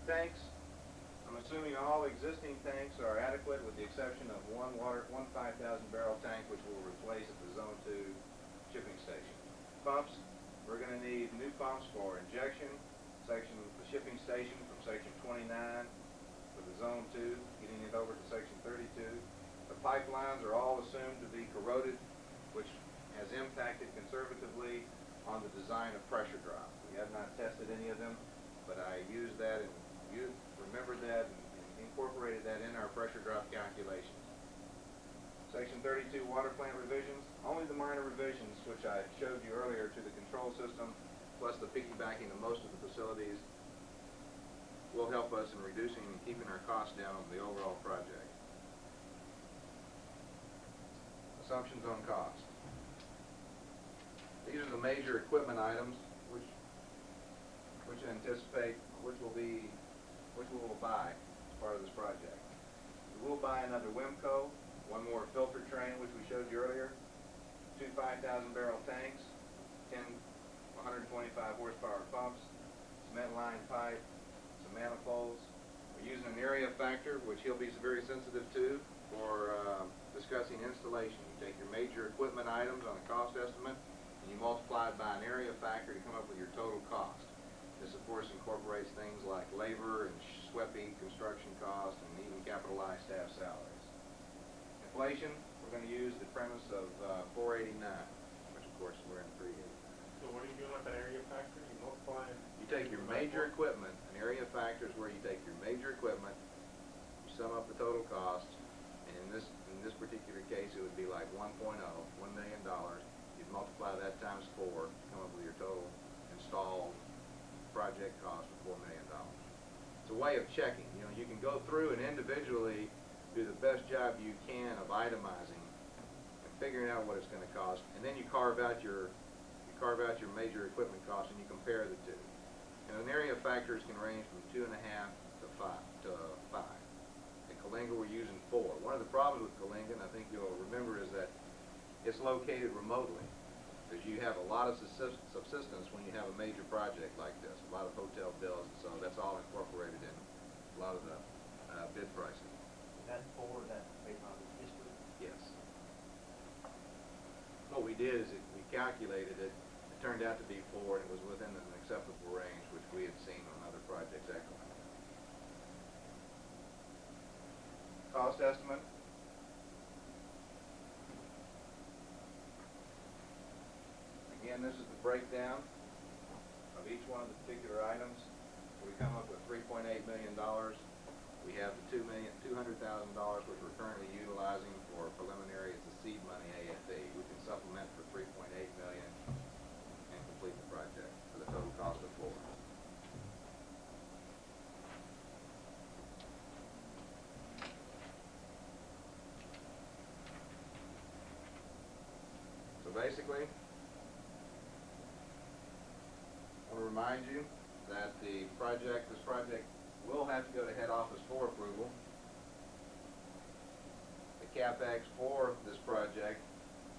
tanks, I'm assuming all existing tanks are adequate with the exception of one 5,000 barrel tank, which will replace at the Zone 2 shipping station. Pumps, we're going to need new pumps for injection, the shipping station from section 29 for the Zone 2, getting it over to section 32. The pipelines are all assumed to be corroded, which has impacted conservatively on the design of pressure drop. We have not tested any of them, but I used that and you remembered that and incorporated that in our pressure drop calculations. Section 32 water plant revisions, only the minor revisions which I showed you earlier to the control system, plus the piggybacking of most of the facilities, will help us in reducing and keeping our costs down on the overall project. Assumptions on cost. These are the major equipment items which we will buy as part of this project. We will buy another Wimco, one more filter train, which we showed you earlier, 2 5,000 barrel tanks, 10 125 horsepower pumps, cement line pipe, some manifolds. We're using an area factor, which he'll be very sensitive to, for discussing installation. You take your major equipment items on a cost estimate and you multiply it by an area factor to come up with your total cost. This of course incorporates things like labor and SWEPI construction costs and even capitalized staff salaries. Inflation, we're going to use the premise of 489, which of course we're in 389. So what are you doing with that area factor? You multiply it? You take your major equipment, an area factor is where you take your major equipment, you sum up the total cost, and in this particular case it would be like 1.0, $1 million. You'd multiply that times 4 to come up with your total installed project cost of $4 million. It's a way of checking. You know, you can go through and individually do the best job you can of itemizing and figuring out what it's going to cost, and then you carve out your major equipment costs and you compare the two. And an area factors can range from 2.5 to 5. At Kalinga we're using 4. One of the problems with Kalinga, and I think you'll remember, is that it's located remotely. Because you have a lot of subsistence when you have a major project like this, a lot of hotel bills, and so that's all incorporated in a lot of the bid pricing. That four, that based on history. Yes. What we did is we calculated it. It turned out to be 4, and it was within an acceptable range, which we had seen on other projects at Kalinga. Cost estimate. Again, this is the breakdown of each one of the particular items. We come up with $3.8 million. We have the $200,000 which we're currently utilizing for preliminary. It's a seed money AFE. We can supplement for $3.8 million and complete the project for the total cost of 4. So basically, I want to remind you that this project will have to go to head office for approval. The CapEx for this project,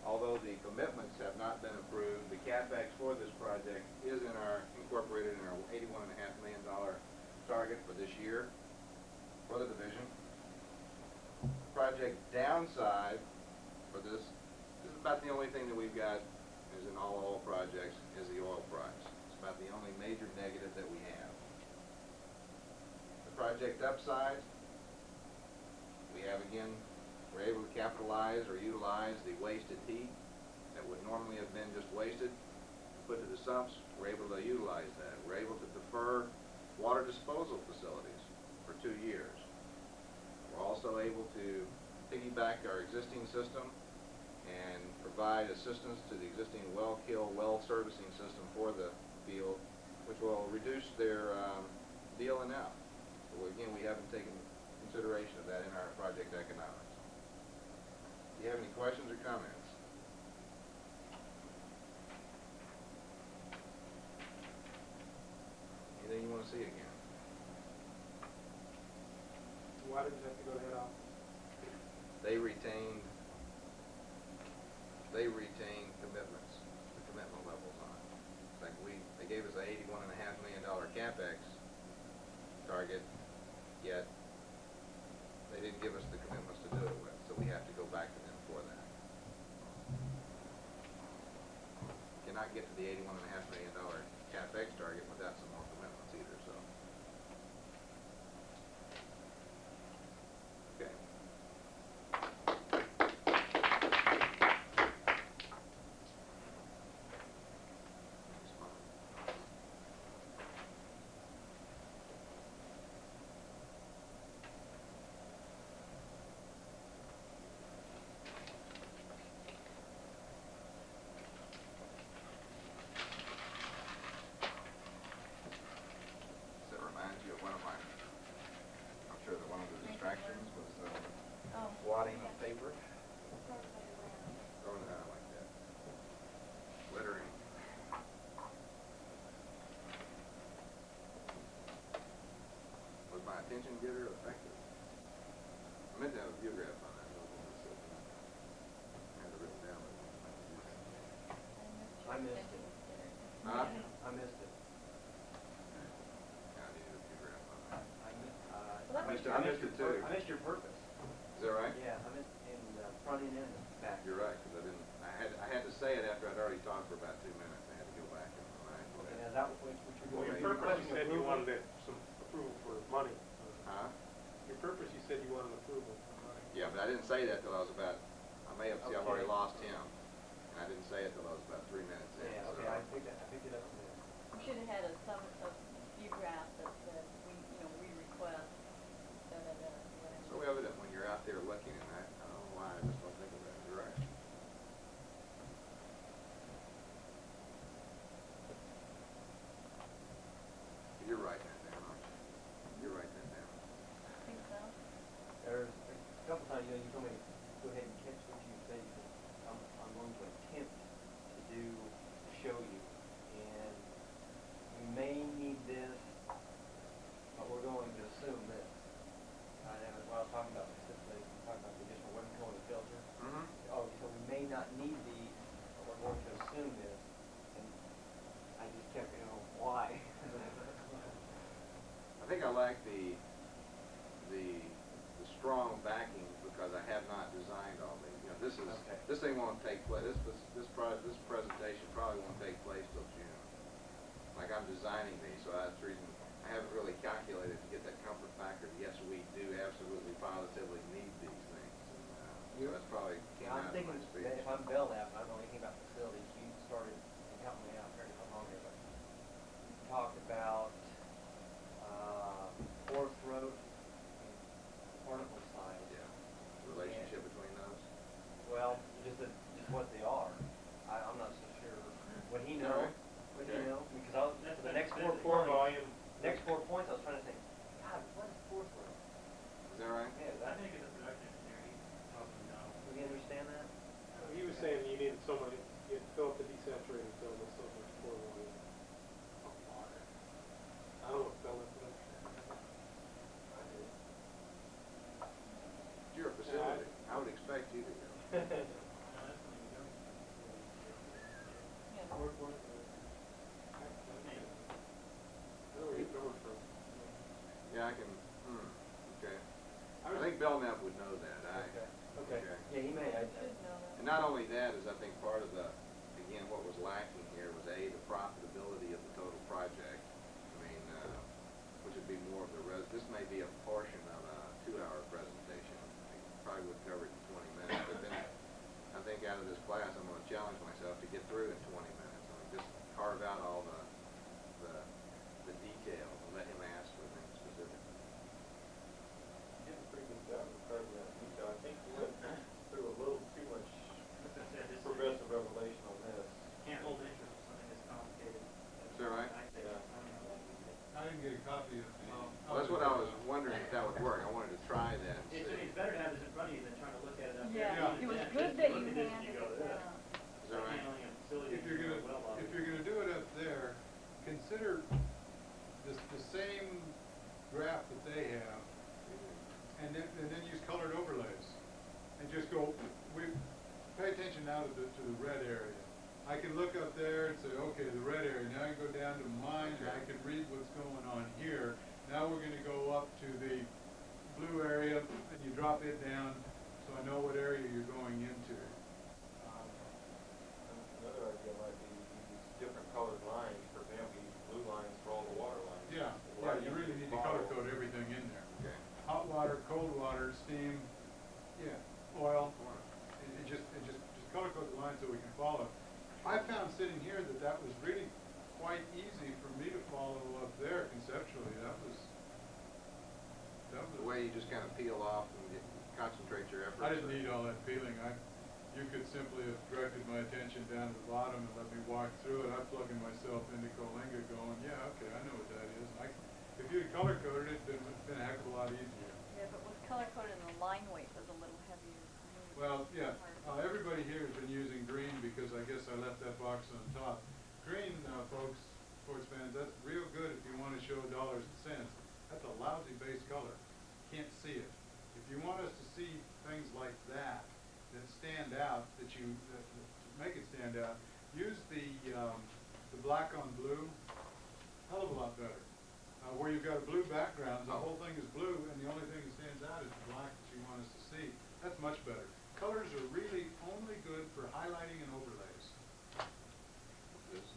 although the commitments have not been approved, the CapEx for this project is incorporated in our $81.5 million target for this year for the division. Project downside for this is about the only thing that we've got, as in all oil projects, is the oil price. It's about the only major negative that we have. The project upside, we're able to capitalize or utilize the wasted heat that would normally have been just wasted, put to the sumps. We're able to utilize that. We're able to defer water disposal facilities for 2 years. We're also able to piggyback our existing system and provide assistance to the existing well servicing system for the field, which will reduce their deal and out. So again, we haven't taken consideration of that in our project economics. Do you have any questions or comments? Anything you want to see again? Why did you have to go to head office? They retained commitments, the commitment levels on it. Like they gave us a $81.5 million CapEx target, yet they didn't give us the commitments to do it with, so we have to go back to them for that. Cannot get to the $81.5 million CapEx target without some more commitments either, so. Okay. That reminds you of I'm sure that one of the distractions was wadding of paper. Throwing it out like that. Littering. Was my attention getter effective? I meant to have a geograph on that. I had it written down. I missed it. Huh? I missed it. Yeah, I needed a geograph on that. I missed it too. I missed your purpose. Is that right? Yeah, I'm in the front end and the back. You're right, because I had to say it after I'd already talked for about 2 minutes. I had to go back and remind you. And is that what you're Well, doing? your purpose, you said you wanted some approval for money. Huh? Your purpose, you said you wanted approval for money. Yeah, but I didn't say that till I was about, I may have, see, I've already Okay. lost him. And I didn't say it till I was about 3 minutes in. Yeah, so- okay, I picked it up from there. We should have had a few graphs that said, we request, whatever. So evident when you're out there looking, and I don't know why, I just don't think of that. You're right. You're writing that down, aren't you? You're writing that down. I think so. There's a couple times, you told me to go ahead and catch what you said. You said, I'm going to attempt to show you, and we may need this, but we're going to assume this. What I was talking about specifically, talking about the additional weapon control filter. Mm-hmm. Oh, so we may not need these, but we're going to assume this, and I just kept, why? I think I like the strong backing because I have not designed all these. You know, Okay. this thing won't take place. This presentation probably won't take place till June. Like I'm designing these, so that's the reason I haven't really calculated to get that comfort factor. Yes, we do absolutely positively need these things. And, so that's probably came I'm out of thinking my speech. that if I'm Bell Lab, I don't know anything about facilities. You started, and help me out, correct me if I'm wrong here, but you talked about core throat and cortical side. Yeah. The relationship between those. Well, just what they are. I'm not so sure. Would he know? Alright. Would Okay. he know? Because for the next 4 Core points, volume. next 4 points, I was trying to think, God, what is core throat? Is that right? Yeah, I think it's a production engineer, he probably knows. do we understand that? He was saying you needed so much, you fill up the desaturated film with so much core volume of water. I don't know what fill it with. You're a facility. I would expect you to know. Yeah. I know where you're coming from. Yeah, I can. Okay. I think Belknap would know that. Okay. Yeah, he may. We should know that. And not only that is, I think part of the, again, what was lacking here was the profitability of the total project. I mean, which would be more of the this may be a portion of a 2-hour presentation. I probably would cover it in 20 minutes, but then I think out of this class, I'm going to challenge myself to get through in 20 minutes. I mean, just carve out all the details and let him ask for things specifically. You did a pretty good job of covering that detail. I think you went through a little too much As I said, this progressive revelation on this. can't hold interest in something that's complicated. Is that right? I think, Yeah. I don't know. I didn't get a copy of the. Well, that's what I was wondering if that would work. I wanted to try that and see. It's better to have this in front of you than trying to look at it up there. Yeah, Yeah. it was Just good that you look at this and handed you go, it "Ugh." down. Is that right? Handling a facility If you're that you gonna, know well of. if you're gonna do it up there, consider the same graph that they have, and then use colored overlays, and just go, pay attention now to the red area. I can look up there and say, okay, the red area, now I can go down to mine, and I can read what's going on here. Now we're gonna go up to the blue area, and you drop it down, so I know what area you're going into. Another idea might be use different colored lines, for example, use blue lines for all the water lines. Yeah, you really need to color code everything in there. Okay. Hot water, cold water, steam, yeah, oil, and just color code the lines so we can follow. I found sitting here that was really quite easy for me to follow up there conceptually. That was. The way you just kind of peel off and concentrate your efforts. I didn't need all that peeling. You could simply have directed my attention down to the bottom and let me walk through it. I'm plugging myself into Coalinga going, yeah, okay, I know what that is. If you had color coded it, it would have been a heck of a lot easier. Yeah, but with color coded and the line weight was a little heavier. Well, yeah, everybody here has been using green because I guess I left that box on top. Green, folks, sports fans, that's real good if you want to show dollars and cents. That's a lousy base color. Can't see it. If you want us to see things like that stand out, that make it stand out, use the black on blue. Hell of a lot better. where you've got a blue background, the whole thing is blue, and the only thing that stands out is the black that you want us to see. That's much better. Colors are really only good for highlighting and overlays. This,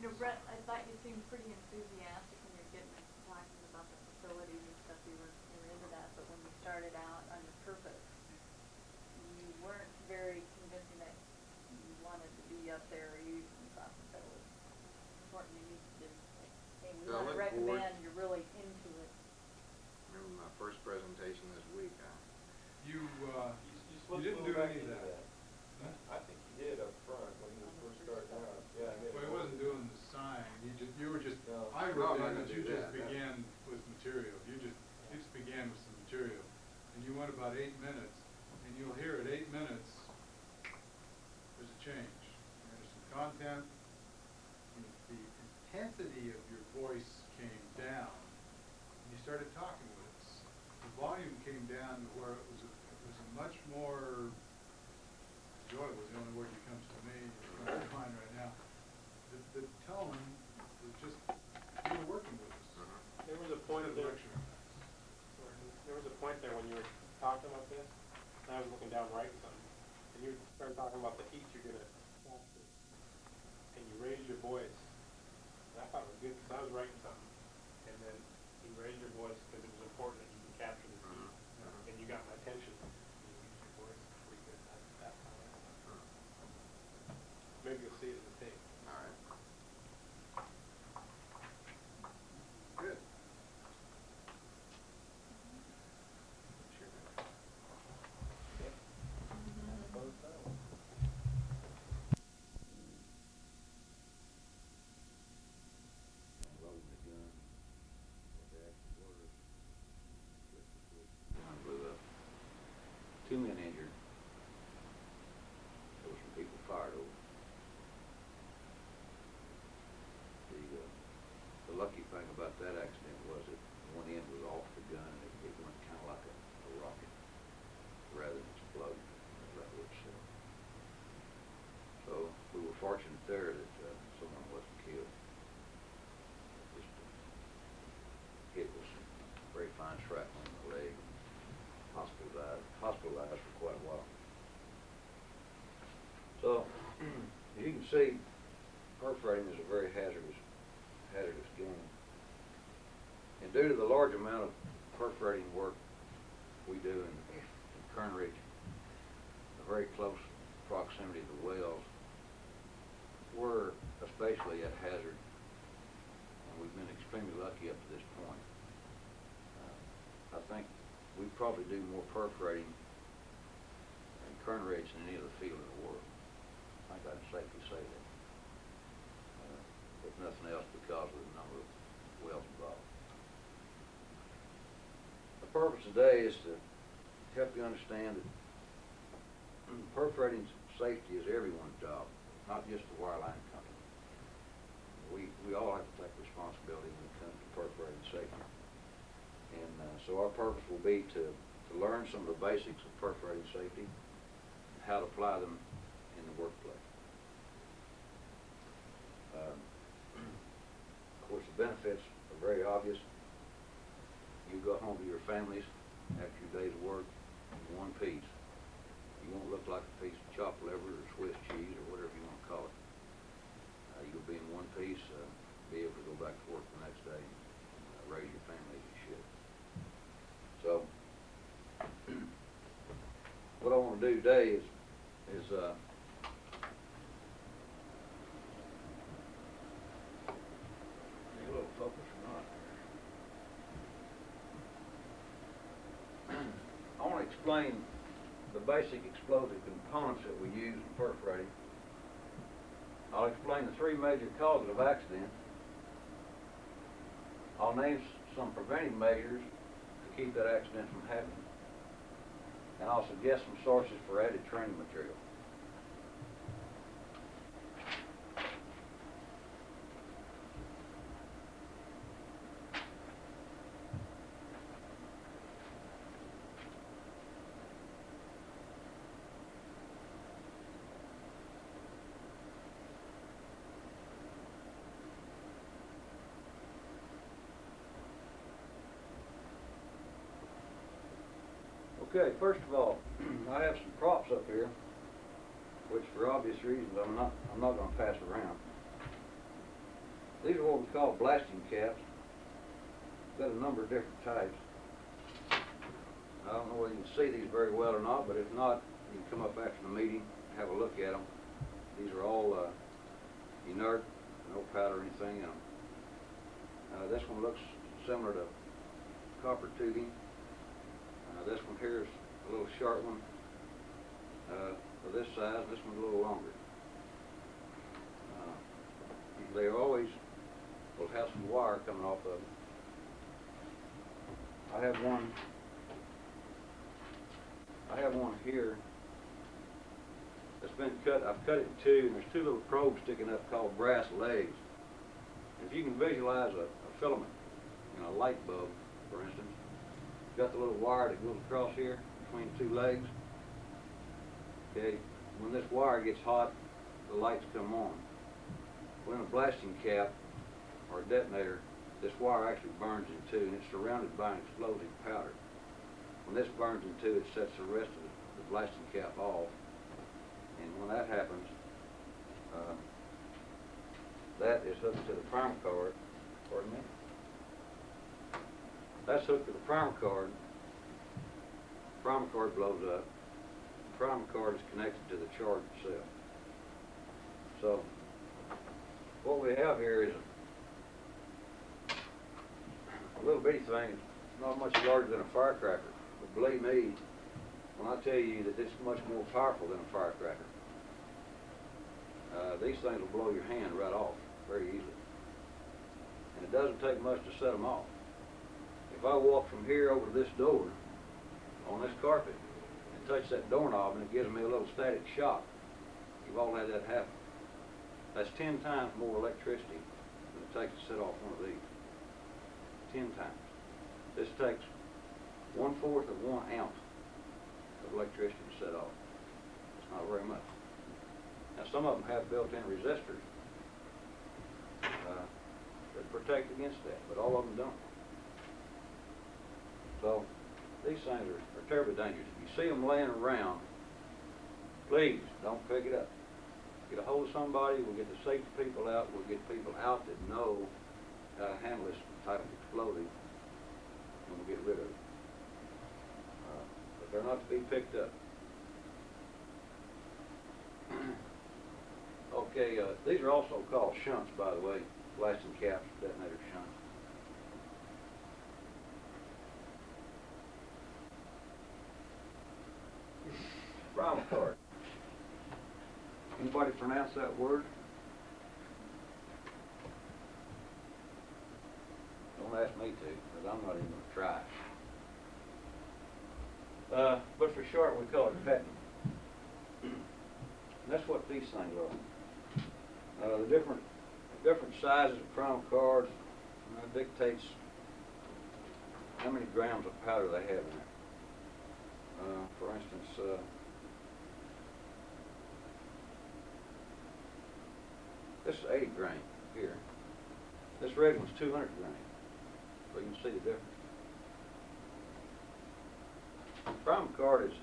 You know, Brett, I thought you seemed pretty enthusiastic when you were getting talking about the facilities and stuff. You were into that, but when you started out on your purpose, you weren't very convincing that you wanted to be up there. You thought that was important. You needed to, hey, we So I want to look forward- recommend you're really into it. remember my first presentation this week, You supposed to didn't go do back any of into that. Huh? I think you did up front when you were first starting out. Yeah, I did. Well, he wasn't doing the sign, you were just, No. I No, wrote I'm in not that gonna you do just that. began with material, you just began with some material. And you went about 8 minutes, and you'll hear at 8 minutes, there's a change. There's some content, the intensity of your voice came down, and you started talking with us. The volume came down to where it was a much more, joy was the only word that comes to me, in my mind right now. The tone was just, you were working with us. There was a point Instead there, of lecturing. there was a point there when you were talking about this, and I was looking down writing something, and you started talking about the heat you're gonna capture, and you raised your voice. And I thought it was good, because I was writing something, and then you raised your voice because it was important that you could capture the heat, and you got my attention. You used your voice pretty good. That's how I thought. Maybe you'll see it in the tape. all right. Good. Sure. I suppose so. Loading the gun, what the actual word is. Gun blew up. 2 men injured. There were some people fired over. The lucky thing about that accident was that one end was off the gun and it went kind of like a rocket rather than explode. That would so we were fortunate there that someone wasn't killed. Just hit with some very fine shrapnel in the leg, hospitalized for quite a while. So, as you can see, perforating is a very hazardous game. And due to the large amount of perforating work we do in Kern Ridge, the very close proximity to the wells, we're especially at hazard, and we've been extremely lucky up to this point. I think we probably do more perforating in Kern Ridge than any other field in the world. I think I'd safely say that. If nothing else, because of the number of wells involved. The purpose today is to help you understand that perforating safety is everyone's job, not just the wireline company. We all have to take responsibility when it comes to perforating safety. And so our purpose will be to learn some of the basics of perforating safety and how to apply them in the workplace. Of course, the benefits are very obvious. You go home to your families after your day's work in one piece. You won't look like a piece of chopped liver or Swiss cheese or whatever you want to call it. You'll be in one piece, be able to go back to work the next day and raise your family as you should. So, what I want to do today is a little focus or not. I want to explain the basic explosive components that we use in perforating. I'll explain the 3 major causes of accident. I'll name some preventive measures to keep that accident from happening. And I'll suggest some sources for added training material. Okay, first of all, I have some props up here, which for obvious reasons I'm not going to pass around. These are what we call blasting caps. Got a number of different types. I don't know whether you can see these very well or not, but if not, you can come up after the meeting, have a look at them. These are all inert, no powder or anything in them. This one looks similar to copper tubing. This one here is a little short one for this size. This one's a little longer. They always will have some wire coming off of them. I have one here that's been cut. I've cut it in two, and there's two little probes sticking up called brass legs. If you can visualize a filament in a light bulb, for instance, got the little wire that goes across here between two legs. Okay, when this wire gets hot, the lights come on. When a blasting cap or a detonator, this wire actually burns in two, and it's surrounded by an explosive powder. When this burns in two, it sets the rest of the blasting cap off, and when that happens, that is hooked to the primer card. Pardon me. That's hooked to the primer card. Primer card blows up. The primer card is connected to the charge itself. So what we have here is a little bitty thing. It's not much larger than a firecracker. But believe me when I tell you that this is much more powerful than a firecracker. These things will blow your hand right off very easily. And it doesn't take much to set them off. If I walk from here over to this door on this carpet and touch that doorknob and it gives me a little static shock, you've all had that happen. That's 10 times more electricity than it takes to set off one of these. 10 times. This takes 1/4 of 1 ounce of electricity to set off. It's not very much. Now some of them have built-in resistors that protect against that, but all of them don't. So these things are terribly dangerous. If you see them laying around, please don't pick it up. Get a hold of somebody. We'll get the safety people out. We'll get people out that know how to handle this type of explosive, and we'll get rid of it. But they're not to be picked up. Okay, these are also called shunts, by the way, blasting caps, detonator shunts. Primer card. Anybody pronounce that word? Don't ask me to, because I'm not even going to try. But for short, we call it patent. And that's what these things are. The different sizes of primer cards dictates how many grams of powder they have in it. For instance, this is 80 grain here. This red one's 200 grain. So you can see the difference. Primer card is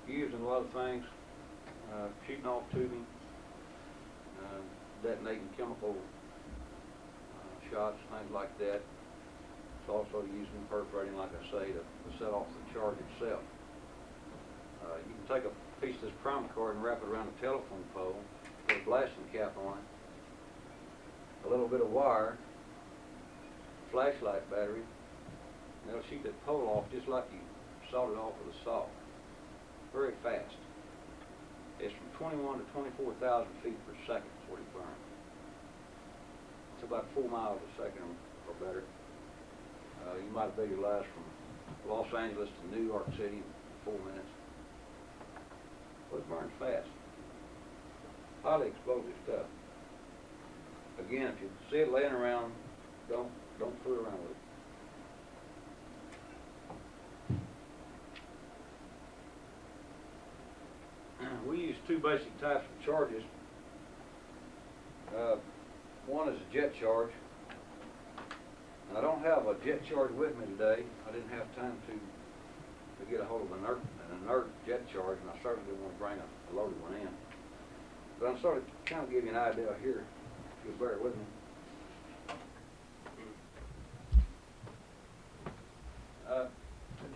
used in a lot of things, shooting off tubing, detonating chemical shots, things like that. It's also used in perforating, like I say, to set off the charge itself. You can take a piece of this primer card and wrap it around a telephone pole, put a blasting cap on it, a little bit of wire, flashlight battery, and it'll shoot that pole off just like you sawed it off with a saw. Very fast. It's from 21 to 24,000 feet per second is what it burns. It's about 4 miles a second or better. You might visualize from Los Angeles to New York City in 4 minutes. Well, it burns fast. Highly explosive stuff. Again, if you see it laying around, don't fool around with it. We use two basic types of charges. One is a jet charge. And I don't have a jet charge with me today. I didn't have time to to get a hold of an inert jet charge, and I certainly didn't want to bring a loaded one in. But I'm sort of kind of give you an idea here, if you'll bear with me. A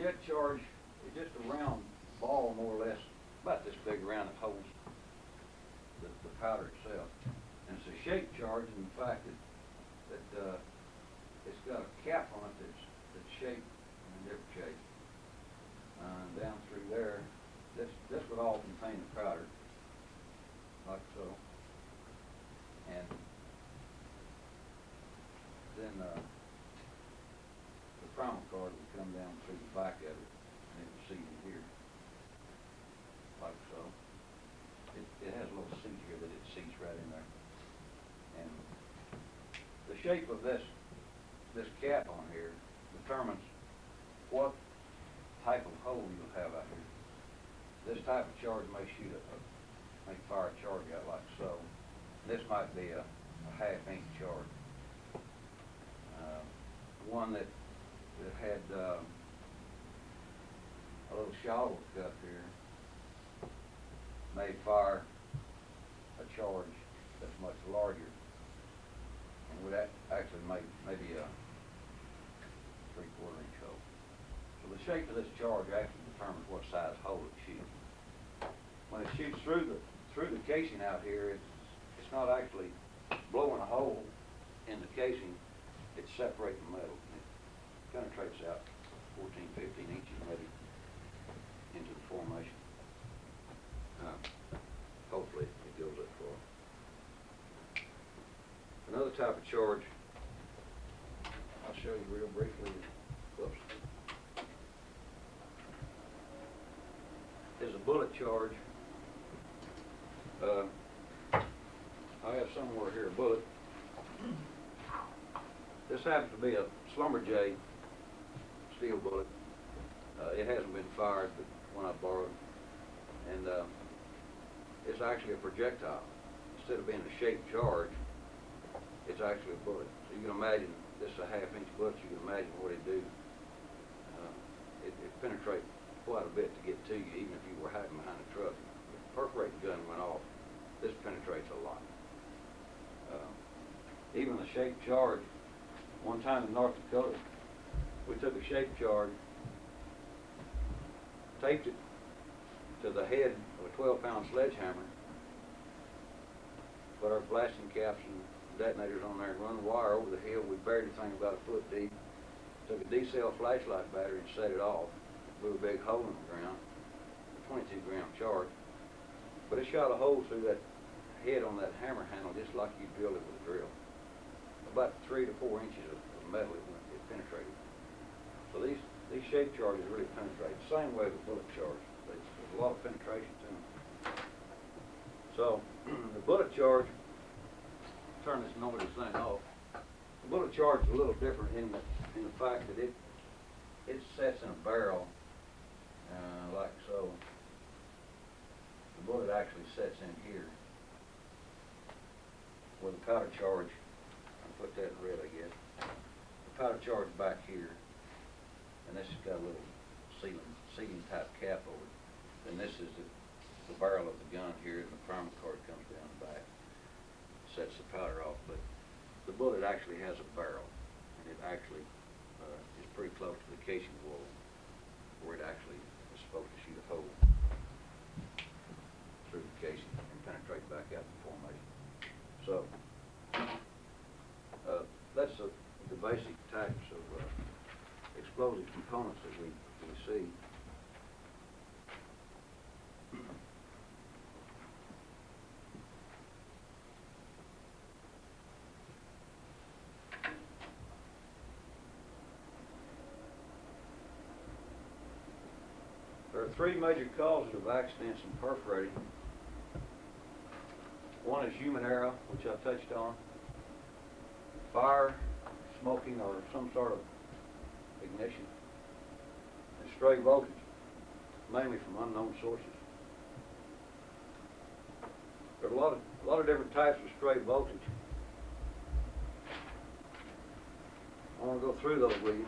jet charge is just a round ball, more or less, about this big around that holds the powder itself. And it's a shaped charge in the fact that it's got a cap on it that's shaped in a different shape. Down through there, this would all contain the powder, like so. And then the primer card would come down through the back of it, and it would seat in here, like so. It has a little seat here that it seats right in there. And the shape of this cap on here determines what type of hole you'll have out here. This type of charge may may fire a charge out like so. This might be a half-inch charge. One that had a little shallow cut here may fire a charge that's much larger, and would actually make maybe a 3/4 inch hole. So the shape of this charge actually determines what size hole it shoots. When it shoots through the casing out here, it's not actually blowing a hole in the casing, it's separating the metal. It penetrates out 14, 15 inches maybe into the formation. Hopefully it goes that far. Another type of charge, I'll show you real briefly. Whoops. Is a bullet charge. I have somewhere here a bullet. This happens to be a Slumberjay steel bullet. It hasn't been fired, but when I borrowed it. And it's actually a projectile. Instead of being a shaped charge, it's actually a bullet. So you can imagine, this is a half-inch bullet, you can imagine what it'd do. It penetrates quite a bit to get to you, even if you were hiding behind a truck. If the perforating gun went off, this penetrates a lot. Even the shaped charge, one time in North Dakota, we took a shaped charge, taped it to the head of a 12-pound sledgehammer, put our blasting caps and detonators on there and run the wire over the hill. We buried the thing about a foot deep, took a D-cell flashlight battery and set it off, blew a big hole in the ground, a 22-gram charge. But it shot a hole through that head on that hammer handle just like you drilled it with a drill. About 3 to 4 inches of metal it penetrated. So these shape charges really penetrate. Same way with bullet charge. There's a lot of penetration to them. So the bullet charge, turn this noise thing off. The bullet charge is a little different in the fact that it sets in a barrel like so. The bullet actually sets in here, where the powder charge, I'll put that in red, I guess. The powder charge back here, and this has got a little sealing type cap over it. And this is the barrel of the gun here, and the primer card comes down the back, sets the powder off. But the bullet actually has a barrel, and it actually is pretty close to the casing wall, where it actually is supposed to shoot a hole through the casing and penetrate back out the formation. So that's the basic types of explosive components that we see. There are 3 major causes of accidents in perforating. One is human error, which I touched on. Fire, smoking, or some sort of ignition. And stray voltage, mainly from unknown sources. There are a lot of different types of stray voltage. I want to go through those with you.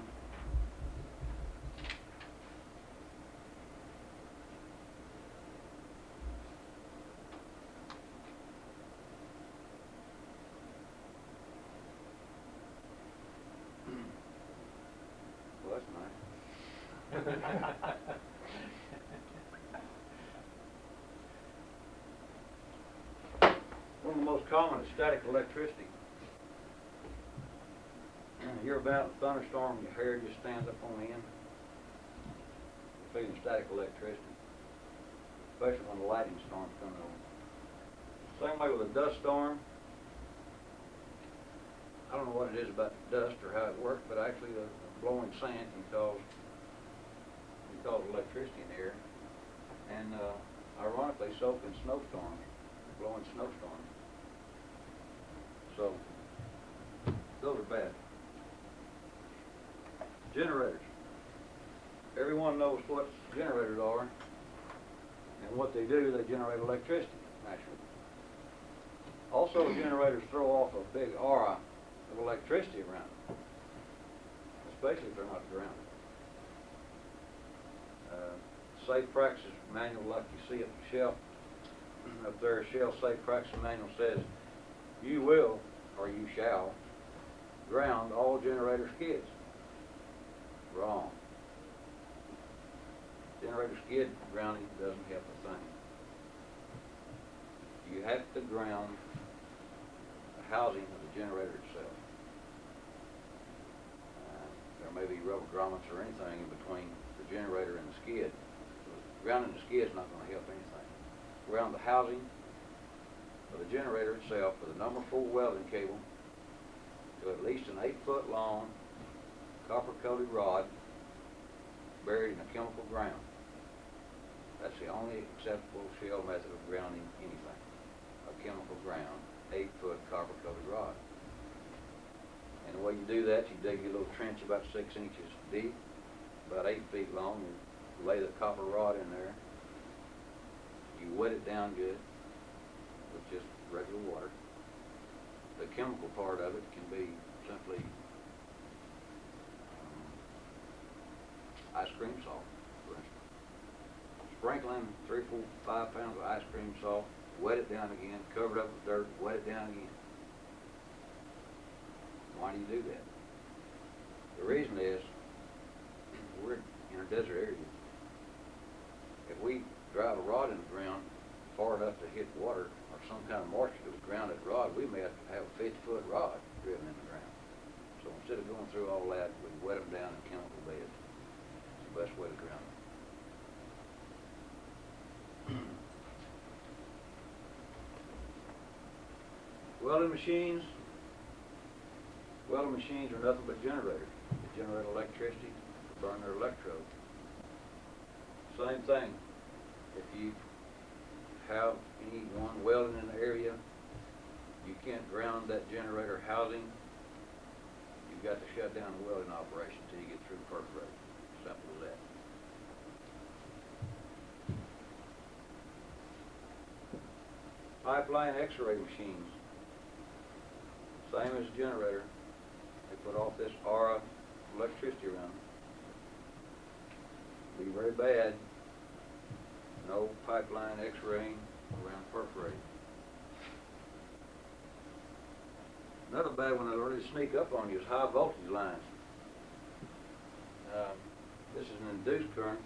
One of the most common is static electricity. You're about in a thunderstorm, your hair just stands up on end. You're feeling static electricity, especially when the lightning storm's coming over. Same way with a dust storm. I don't know what it is about the dust or how it works, but actually the blowing sand can cause electricity in the air. And ironically, so can snowstorms, blowing snowstorms. So, those are bad. Generators. Everyone knows what generators are, and what they do, they generate electricity, naturally. Also, generators throw off a big aura of electricity around them, especially if they're not grounded. Safe practices manual, like you see at the shelf, up there, Shell Safe Practice Manual says, you will, or you shall, ground all generator skids. Wrong. Generator skid grounding doesn't help a thing. You have to ground the housing of the generator itself. There may be rubber grommets or anything in between the generator and the skid. Grounding the skid is not going to help anything. Ground the housing of the generator itself with a number 4 welding cable to at least an 8-foot long copper-coated rod buried in a chemical ground. That's the only acceptable shell method of grounding anything. A chemical ground, 8-foot copper-coated rod. And the way you do that, you dig your little trench about 6 inches deep, about 8 feet long. You lay the copper rod in there. You wet it down good with just regular water. The chemical part of it can be simply ice cream salt, for instance. Sprinkling 3, 4, 5 pounds of ice cream salt, wet it down again, cover it up with dirt, wet it down again. Why do you do that? The reason is, we're in a desert area. If we drive a rod in the ground far enough to hit water or some kind of moisture to the grounded rod, we may have to have a 50-foot rod driven in the ground. So instead of going through all that, we wet them down in chemical beds. It's the best way to ground them. Welding machines. Welding machines are nothing but generators. They generate electricity to burn their electrodes. Same thing. If you have anyone welding in the area, you can't ground that generator housing. You've got to shut down the welding operation until you get through perforating. Simple as that. Pipeline X-ray machines. Same as a generator. They put off this aura of electricity around them. Be very bad. No pipeline X-raying around perforating. Another bad one that'll really sneak up on you is high voltage lines. This is an induced current.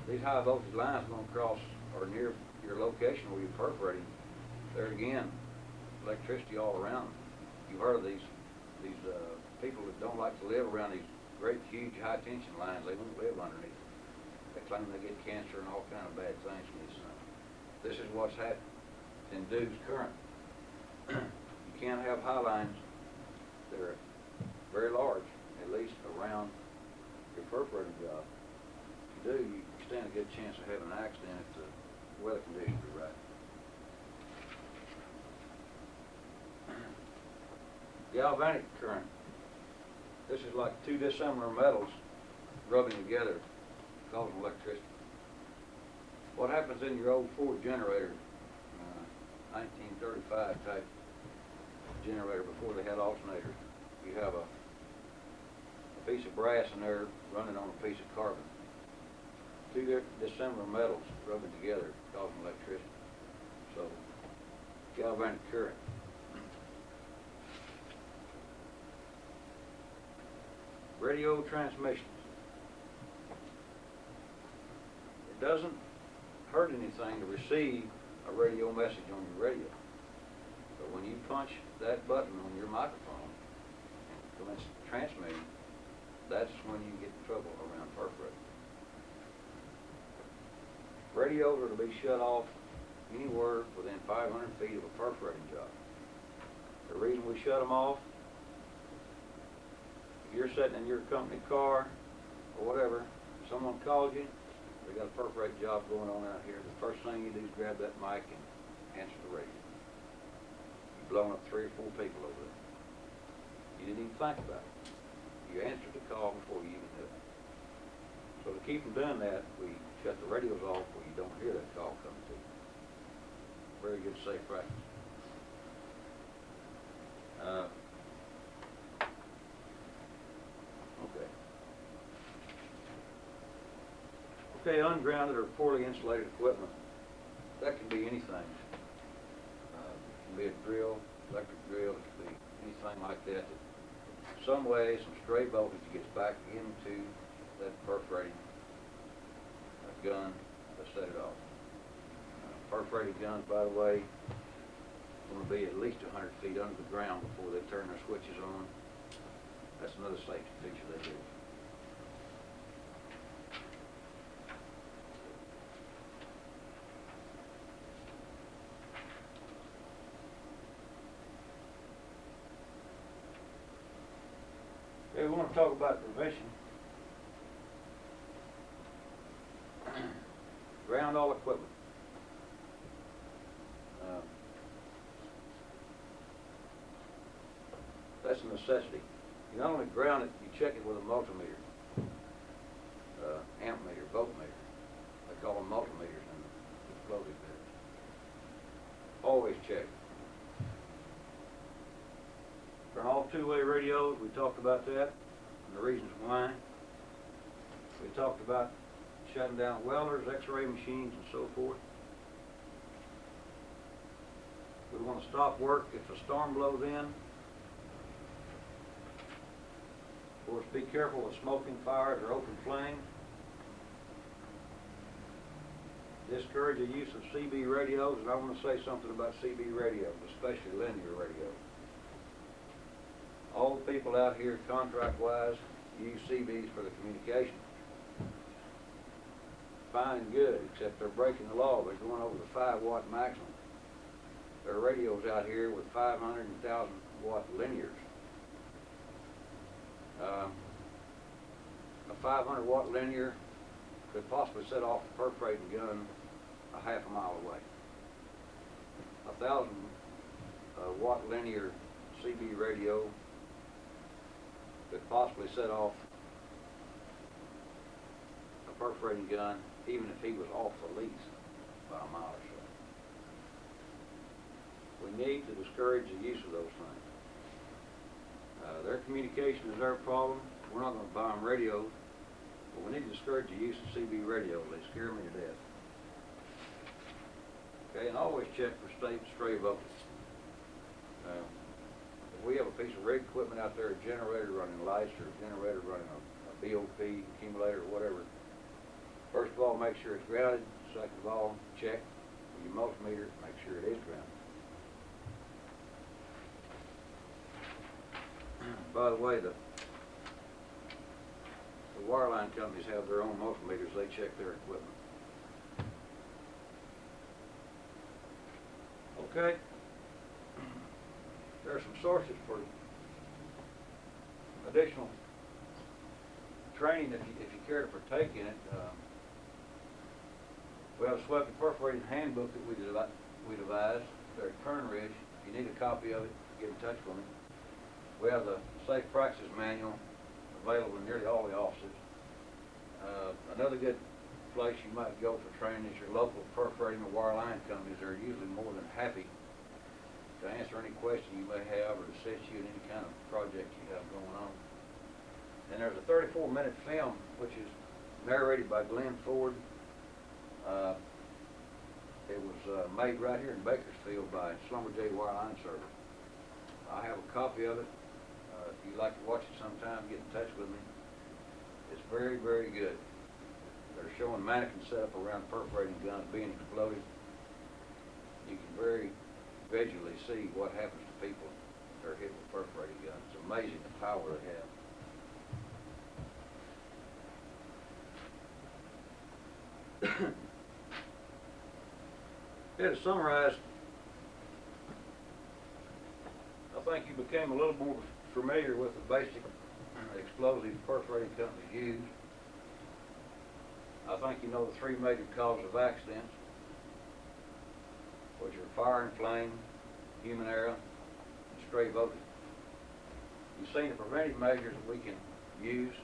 These high voltage lines are going to cross or near your location where you're perforating. There again, electricity all around. You've heard of these people that don't like to live around these great, huge, high-tension lines. They won't live underneath. They claim they get cancer and all kind of bad things from these things. This is what's happened. It's induced current. You can't have high lines that are very large, at least around your perforating job. If you do, you stand a good chance of having an accident if the weather conditions are right. Galvanic current. This is like 2 dissimilar metals rubbing together, causing electricity. What happens in your old Ford generator, 1935 type generator before they had alternators, you have a piece of brass in there running on a piece of carbon. 2 dissimilar metals rubbing together, causing electricity. So, galvanic current. Radio transmissions. It doesn't hurt anything to receive a radio message on your radio. But when you punch that button on your microphone and commence transmitting, that's when you get in trouble around perforating. Radios are to be shut off anywhere within 500 feet of a perforating job. The reason we shut them off, if you're sitting in your company car or whatever, someone calls you, they got a perforating job going on out here, the first thing you do is grab that mic and answer the radio. You've blown up 3 or 4 people over there. You didn't even think about it. You answered the call before you even knew it. So to keep from doing that, we shut the radios off where you don't hear that call coming to you. Very good safe practice. Okay, ungrounded or poorly insulated equipment. That can be anything. It can be a drill, electric drill, it can be anything like that. Some way, some stray voltage gets back into that perforating gun to set it off. Perforated guns, by the way, going to be at least 100 feet under the ground before they turn their switches on. That's another safety feature they do. Okay, we want to talk about prevention. Ground all equipment. That's a necessity. You not only ground it, you check it with a multimeter, amp meter, voltmeter. They call them multimeters in the explosive business. Always check. For all two-way radios, we talked about that and the reasons why. We talked about shutting down welders, x-ray machines, and so forth. We want to stop work if a storm blows in. Of course, be careful with smoking fires or open flame. Discourage the use of CB radios, and I want to say something about CB radios, especially linear radios. All the people out here, contract-wise, use CBs for the communication. Fine and good, except they're breaking the law. They're going over the 5-watt maximum. There are radios out here with 500 and 1,000-watt linears. A 500-watt linear could possibly set off a perforating gun a half a mile away. A 1,000-watt linear CB radio could possibly set off a perforating gun even if he was off the lease by a mile or so. We need to discourage the use of those things. Their communication is their problem. We're not going to buy them radios, but we need to discourage the use of CB radios. They scare me to death. Okay, and always check for stray voltage. If we have a piece of rig equipment out there, a generator running lights or a generator running a BOP accumulator or whatever, first of all, make sure it's grounded. Second of all, check with your multimeter, make sure it is grounded. By the way, the wireline companies have their own multimeters. They check their equipment. Okay. There are some sources for additional training if you care to partake in it. We have a swept and perforating handbook that we devised there at Kern Ridge. If you need a copy of it, get in touch with me. We have the Safe Practices Manual available in nearly all the offices. Another good place you might go for training is your local perforating or wireline companies. They're usually more than happy to answer any question you may have or assist you in any kind of project you have going on. And there's a 34-minute film which is narrated by Glenn Ford. It was made right here in Bakersfield by Schlumberger Wireline Service. I have a copy of it. If you'd like to watch it sometime, get in touch with me. It's very, very good. They're showing mannequins set up around perforating guns being exploded. You can very visually see what happens to people that are hit with perforating guns. It's amazing the power they have. Yeah, to summarize, I think you became a little more familiar with the basic explosives perforating companies use. I think you know the three major causes of accidents, which are fire and flame, human error, and stray voltage. You've seen the preventive measures that we can use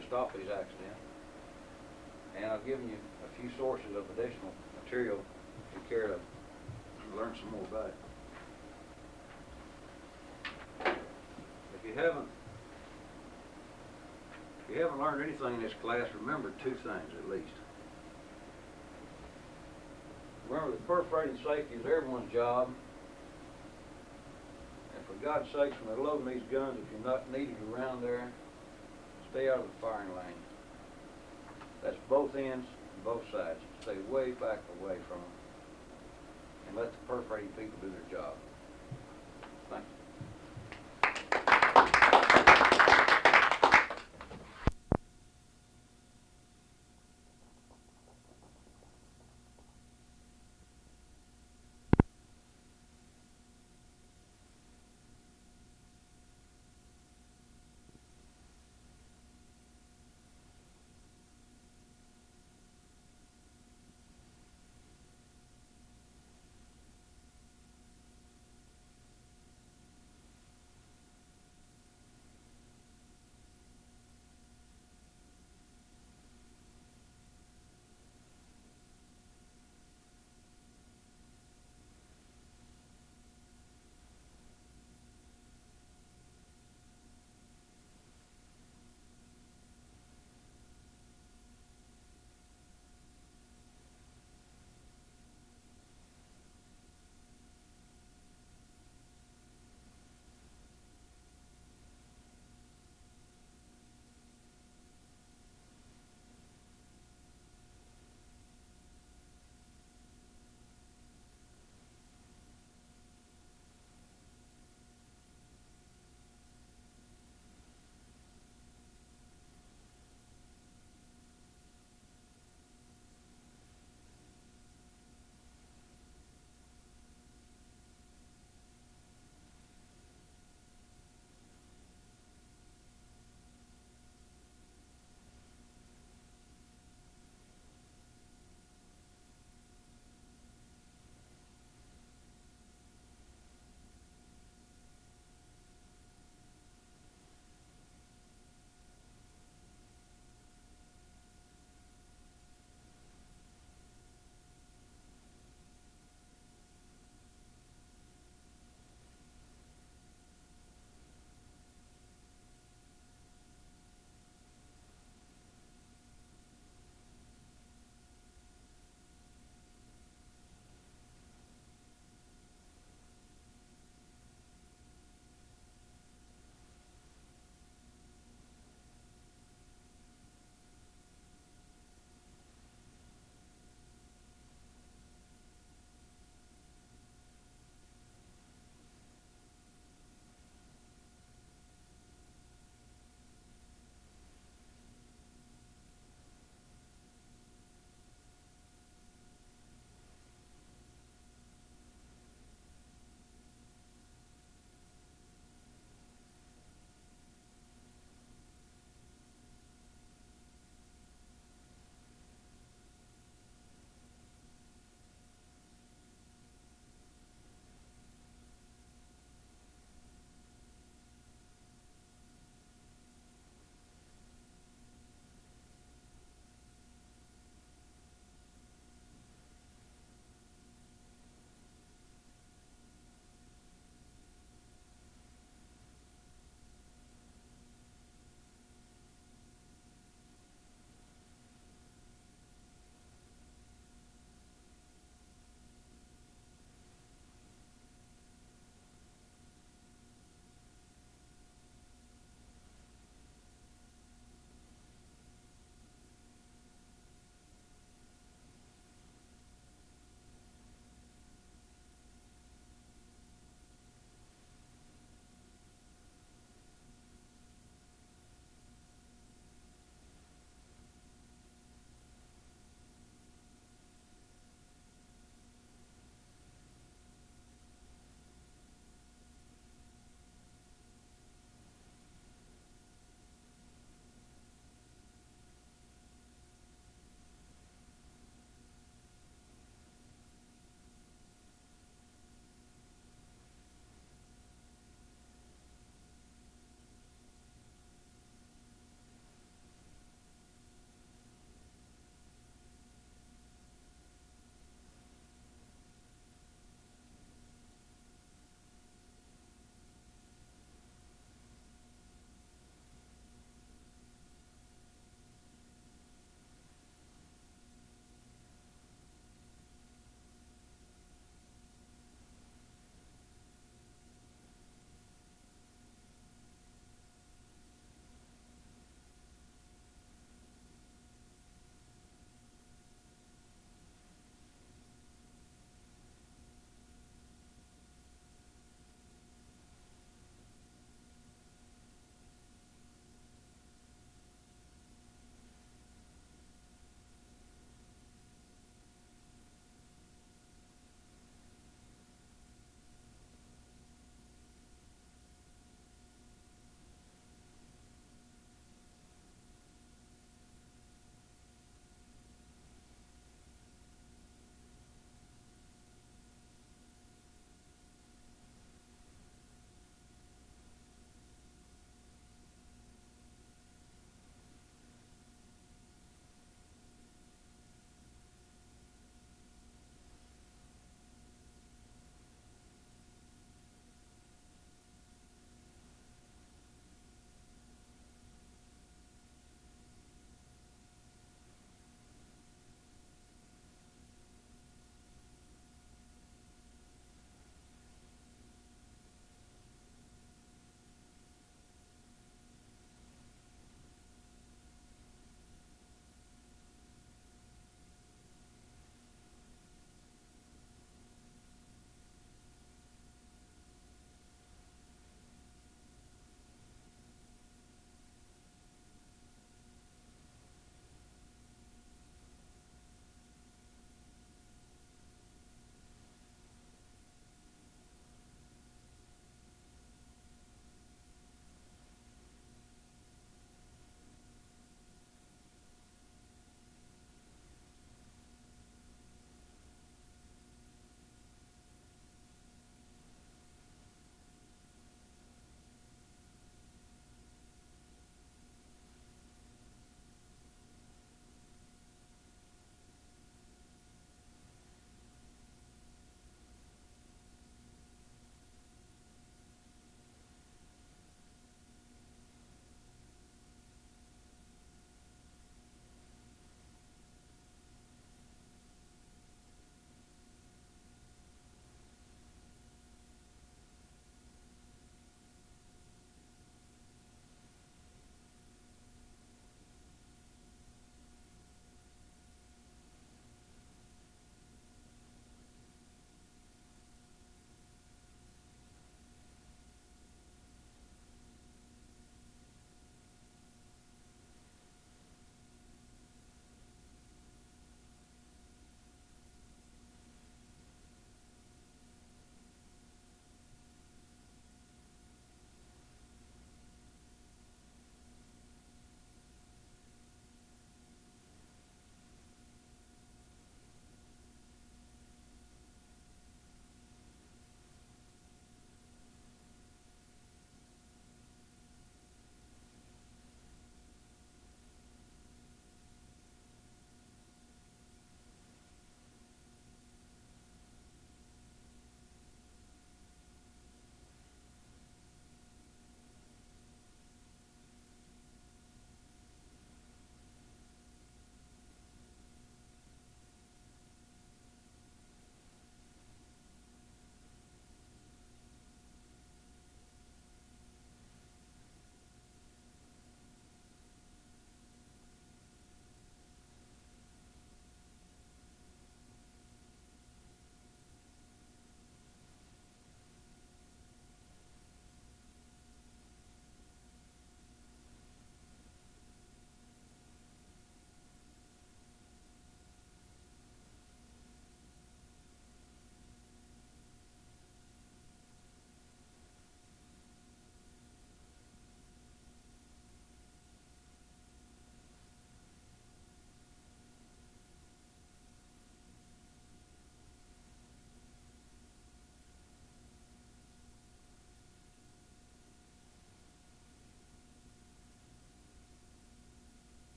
to stop these accidents, and I've given you a few sources of additional material if you care to learn some more about it. If you haven't learned anything in this class, remember two things at least. Remember that perforating safety is everyone's job. And for God's sakes, when they're loading these guns, if you're not needed around there, stay out of the firing lane. That's both ends and both sides. Stay way back away from them. And let the perforating people do their job.